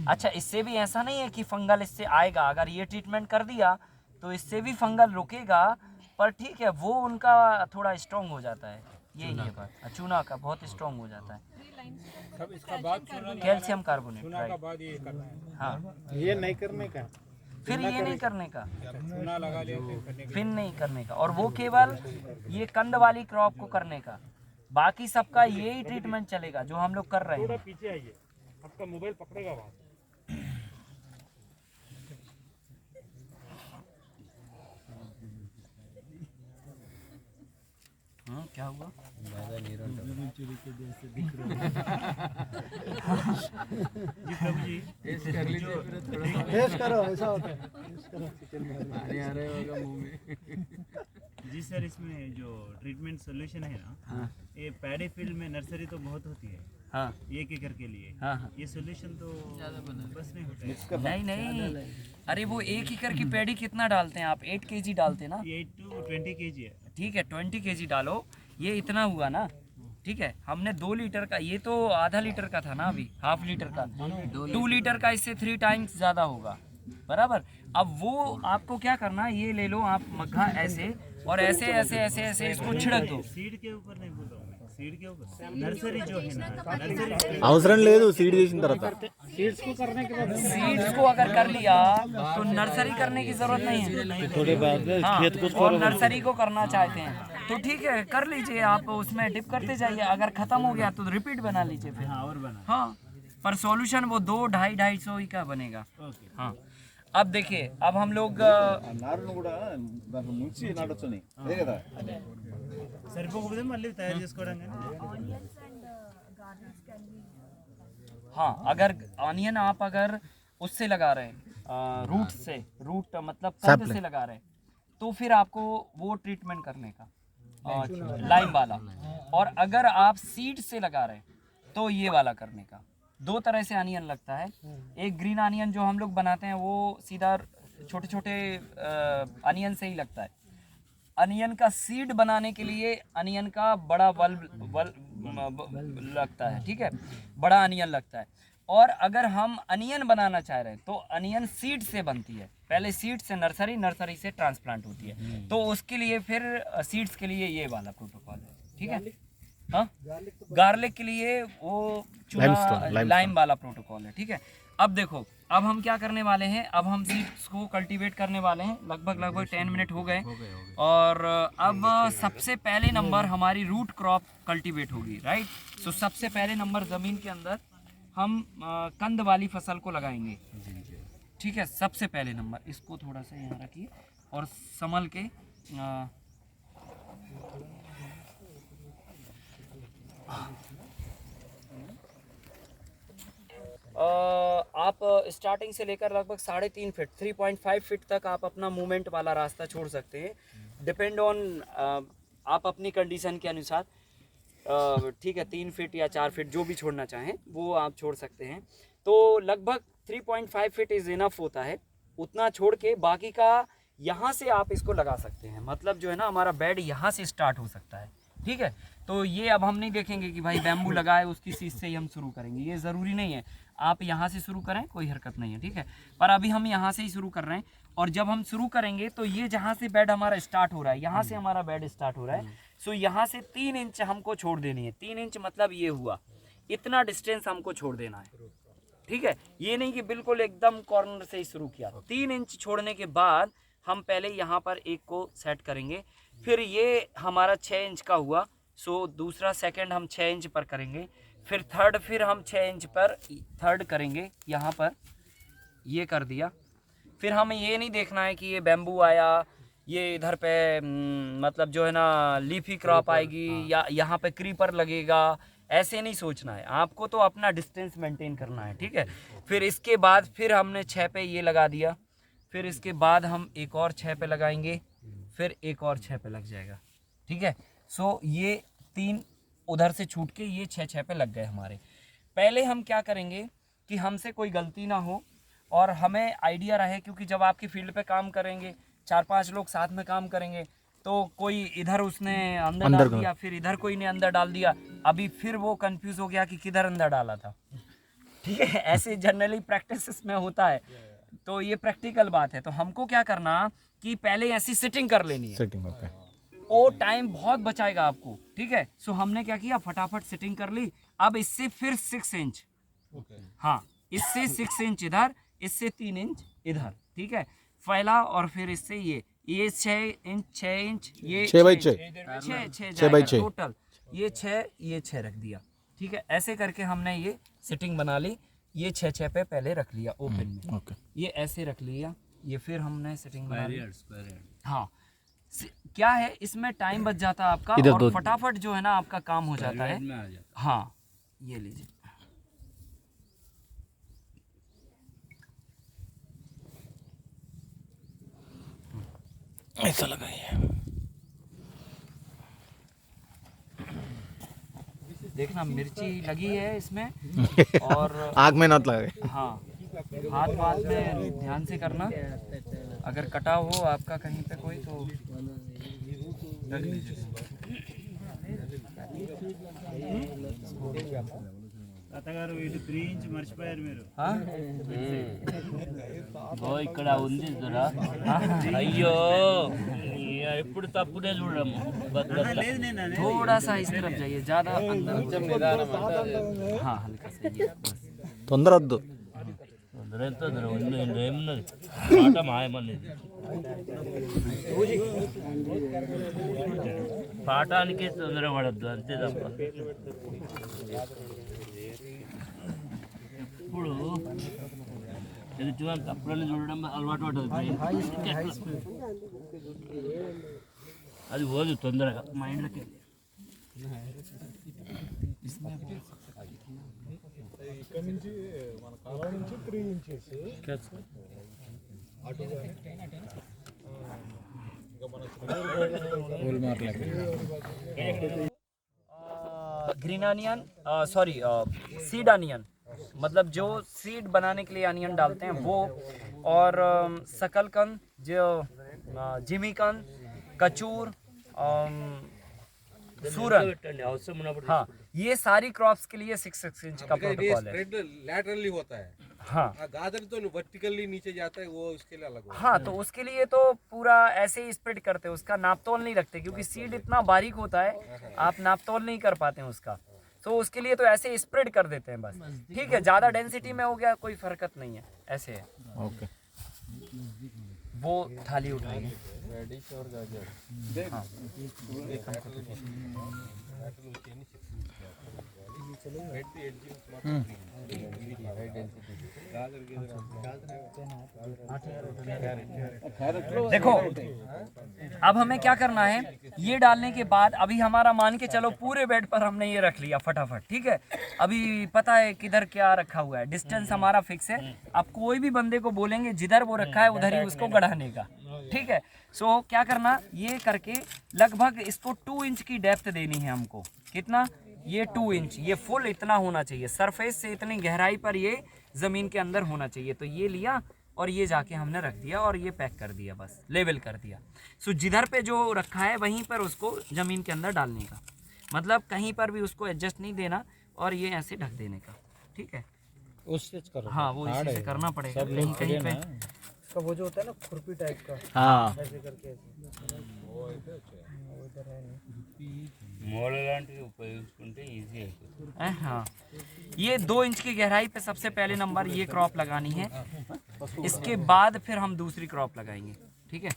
अच्छा, इससे भी ऐसा नहीं है कि फंगल इससे आएगा, अगर ये ट्रीटमेंट कर दिया तो इससे भी फंगल रुकेगा, पर ठीक है वो उनका थोड़ा स्ट्रॉन्ग हो जाता है, यही है बात। चूना का बहुत स्ट्रॉन्ग हो जाता है, सब इसका बाद कैल्शियम कार्बोनेट, चूना का राइट। बाद ये करना है। हाँ ये नहीं करने का, फिर ये नहीं करने का, चूना लगा लिया फिर करने फिर नहीं करने का, और वो केवल ये कंद वाली क्रॉप को करने का, बाकी सबका यही ट्रीटमेंट चलेगा जो हम लोग कर रहे हैं। पीछे आइए, आपका मोबाइल पकड़ेगा वहाँ। क्या हुआ? जी सर, इसमें जो ट्रीटमेंट सोल्यूशन है ना, ये पैडी फील्ड में नर्सरी तो बहुत होती है, हाँ 1 एकड़ के लिए। हाँ ये सोल्यूशन तो बस नहीं होता है। नहीं, अरे वो 1 एकड़ की पैडी कितना डालते हैं आप? 8 kg डालते हैं ना? ये 8 to 20 kg है। ठीक है 20 kg डालो, ये इतना हुआ ना, ठीक है। हमने 2 लीटर का, ये तो आधा लीटर का था ना, अभी हाफ लीटर का, 2 लीटर का इससे 3 टाइम्स ज़्यादा होगा, बराबर। अब वो आपको क्या करना है, ये ले लो आप मग्घा ऐसे, और ऐसे ऐसे ऐसे ऐसे इसको छिड़क दो। सीड के ऊपर नहीं बोल रहा हूँ मैं, सीड के ऊपर नर्सरी जो है ना, नर्सरी అవసరం లేదు సీడ్ చేసిన తర్వాత सीड्स को करने के बाद सीड्स को अगर कर लिया तो नर्सरी करने की जरूरत नहीं है, थोड़े बाद हाँ, और नर्सरी को करना चाहते हैं तो ठीक है कर लीजिए आप, उसमें डिप करते जाइए, अगर खत्म हो गया तो रिपीट बना लीजिए फिर। हाँ और बना। हाँ पर सॉल्यूशन वो 200-250 ही का बनेगा। हाँ अब देखिए, अब हम लोग నారును కూడా దాంట్లో ముంచి నాటొచ్చని అదే కదా సరిపోకపోతే మళ్ళీ తయారు చేసుకోవడం కానీ Onions and garlics can be हाँ, अगर ऑनियन आप अगर उससे लगा रहे हैं रूट से, रूट मतलब कंद से लगा रहे हैं, तो फिर आपको वो ट्रीटमेंट करने का लाइम वाला। और अगर आप सीड से लगा रहे हैं तो ये वाला करने का। दो तरह से अनियन लगता है। एक ग्रीन अनियन जो हम लोग बनाते हैं वो सीधा छोटे छोटे अनियन से ही लगता है। अनियन का सीड बनाने के लिए अनियन का बड़ा बल्ब लगता है, ठीक है, बड़ा अनियन लगता है। और अगर हम अनियन बनाना चाह रहे हैं तो अनियन सीड से बनती है, पहले सीड से नर्सरी, नर्सरी से ट्रांसप्लांट होती है। तो उसके लिए फिर सीड्स के लिए ये वाला प्रोटोकॉल है, ठीक है। हाँ, गार्लिक के लिए वो चूना लाइम वाला प्रोटोकॉल है, ठीक है। अब देखो, अब हम क्या करने वाले हैं, अब हम सीड्स को कल्टीवेट करने वाले हैं। लगभग 10 मिनट हो गए और अब सबसे पहले नंबर हमारी रूट क्रॉप कल्टीवेट होगी, राइट। सो सबसे पहले नंबर ज़मीन के अंदर हम कंद वाली फसल को लगाएंगे, ठीक है। सबसे पहले नंबर इसको थोड़ा सा यहाँ रखिए और संभल के आप स्टार्टिंग से लेकर लगभग 3.5 फीट 3.5 फीट तक आप अपना मूवमेंट वाला रास्ता छोड़ सकते हैं, डिपेंड ऑन आप अपनी कंडीशन के अनुसार, ठीक है। 3 फीट या 4 फीट जो भी छोड़ना चाहें वो आप छोड़ सकते हैं। तो लगभग 3.5 फीट इज़ इनफ होता है, उतना छोड़ के बाकी का यहाँ से आप इसको लगा सकते हैं। मतलब जो है ना, हमारा बेड यहाँ से स्टार्ट हो सकता है, ठीक है। तो ये अब हम नहीं देखेंगे कि भाई बैम्बू लगा है उसकी सीज से ही हम शुरू करेंगे, ये ज़रूरी नहीं है। आप यहाँ से शुरू करें, कोई हरकत नहीं है, ठीक है। पर अभी हम यहाँ से ही शुरू कर रहे हैं और जब हम शुरू करेंगे तो ये जहाँ से बेड हमारा स्टार्ट हो रहा है, यहाँ से हमारा बेड स्टार्ट हो रहा है। सो यहाँ से 3 इंच हमको छोड़ देनी है। 3 इंच मतलब ये हुआ, इतना डिस्टेंस हमको छोड़ देना है, ठीक है। ये नहीं कि बिल्कुल एकदम कॉर्नर से ही शुरू किया। 3 इंच छोड़ने के बाद हम पहले यहाँ पर एक को सेट करेंगे, फिर ये हमारा 6 इंच का हुआ। सो दूसरा सेकंड हम 6 इंच पर करेंगे, फिर थर्ड फिर हम 6 इंच पर थर्ड करेंगे, यहाँ पर ये कर दिया। फिर हमें ये नहीं देखना है कि ये बैम्बू आया, ये इधर पे मतलब जो है ना लीफी क्रॉप आएगी या यहाँ पे क्रीपर लगेगा, ऐसे नहीं सोचना है आपको। तो अपना डिस्टेंस मेंटेन करना है, ठीक है। फिर इसके बाद फिर हमने 6 पे ये लगा दिया, फिर इसके बाद हम एक और 6 पे लगाएंगे, फिर एक और 6 पे लग जाएगा, ठीक है। सो ये 3 उधर से छूट के ये 6 पे लग गए हमारे। पहले हम क्या करेंगे कि हमसे कोई गलती ना हो और हमें आइडिया रहे, क्योंकि जब आपकी फील्ड पे काम करेंगे 4-5 लोग साथ में काम करेंगे तो कोई इधर उसने अंदर डाल दिया, फिर इधर कोई ने अंदर डाल दिया, अभी फिर वो कंफ्यूज हो गया कि किधर अंदर डाला था, ठीक है। ऐसे जनरली प्रैक्टिस में होता है, तो ये प्रैक्टिकल बात है। तो हमको क्या करना कि पहले ऐसी सेटिंग कर लेनी है, वो टाइम बहुत बचाएगा आपको, ठीक है। सो हमने क्या किया, फटाफट सेटिंग कर ली। अब इससे फिर 6 इंच, हाँ इससे 6 इंच इधर, इससे 3 इंच इधर, ठीक है, फैला। और फिर इससे ये 6 इंच 6 इंच, ये 6 बाई 6 टोटल, ये 6 रख दिया, ठीक है। ऐसे करके हमने ये सेटिंग बना ली। ये 6 पे पहले रख लिया ओपन में, ये ऐसे रख लिया, ये फिर हमने सेटिंग बना ली। हाँ, क्या है इसमें टाइम बच जाता है आपका और फटाफट जो है ना आपका काम हो जाता है। हाँ, ये लीजिए, ऐसा लगाइए, देखना मिर्ची लगी है इसमें और आग में ना लगे। हाँ, हाथ वाथ में ध्यान से करना, अगर कटा हो आपका कहीं पे कोई तो रख लीजिए। తాతగారు ఇది 3 ఇంచ్ మర్చిపోయారు మీరు. ఇక్కడ ఉంది జరా. అయ్యో ఎప్పుడు తప్పుడే చూడము. లేదు నేను थोड़ा सा इस तरफ जाइए, ज़्यादा अंदर। हाँ, हल्का सा ये बस। తొందర వద్దు. ఎంత ఏమున్నది మాట మాయమనేది పాఠానికి తొందరపడద్దు అంతే తప్ప. ఇప్పుడు ఇది చూడండి అప్పుడన్నీ చూడడం అలవాటు పడుతుంది అది పోదు తొందరగా మైండ్లోకి ఇక్కడ నుంచి మన కాలం నుంచి 3 ఇంచెస్ అటు green onion sorry seed onion, मतलब जो सीड बनाने के लिए अनियन डालते हैं वो, और शकलकंद, जो जिमीकंद, कचूर, सूरन, हाँ, ये सारी क्रॉप्स के लिए 6 इंच का प्रोटोकॉल है। लैटरली होता है, हाँ गाजर तो वर्टिकली नीचे जाता है, वो उसके लिए अलग होता है। हाँ, तो उसके लिए तो पूरा ऐसे ही स्प्रेड करते हैं, उसका नापतोल नहीं रखते क्योंकि सीड इतना बारीक होता है आप नापतोल नहीं कर पाते हैं उसका, तो उसके लिए तो ऐसे स्प्रेड कर देते हैं बस, ठीक है। ज़्यादा डेंसिटी में हो गया कोई फर्कत नहीं है, ऐसे है। ओके वो थाली उठाएंगे। रेडिश और गाजर हाँ। देखो अब हमें क्या करना है, ये डालने के बाद अभी हमारा मान के चलो पूरे बेड पर हमने ये रख लिया फटाफट, ठीक है। अभी पता है किधर क्या रखा हुआ है, डिस्टेंस हमारा फिक्स है। आप कोई भी बंदे को बोलेंगे जिधर वो रखा है उधर ही उसको गढ़ाने का, ठीक है। सो क्या करना, ये करके लगभग इसको 2 इंच की डेप्थ देनी है हमको। कितना? ये 2 इंच, ये फुल इतना होना चाहिए, सरफेस से इतनी गहराई पर ये ज़मीन के अंदर होना चाहिए। तो ये लिया और ये जाके हमने रख दिया और ये पैक कर दिया, बस लेवल कर दिया। सो जिधर पे जो रखा है वहीं पर उसको ज़मीन के अंदर डालने का, मतलब कहीं पर भी उसको एडजस्ट नहीं देना और ये ऐसे ढक देने का, ठीक है। उससे करो। हाँ, वो इसी से करना पड़ेगा, कहीं कहीं पे उसका वो जो होता है ना खुरपी टाइप का, हाँ ऐसे करके वो इधर है नहीं। మూల లాంటివి ఉపయోగించుకుంటే ఈజీ అయిపోతుంది। हाँ, ये 2 इंच की गहराई पे सबसे पहले नंबर ये क्रॉप लगानी है, इसके बाद फिर हम दूसरी क्रॉप लगाएंगे, ठीक है।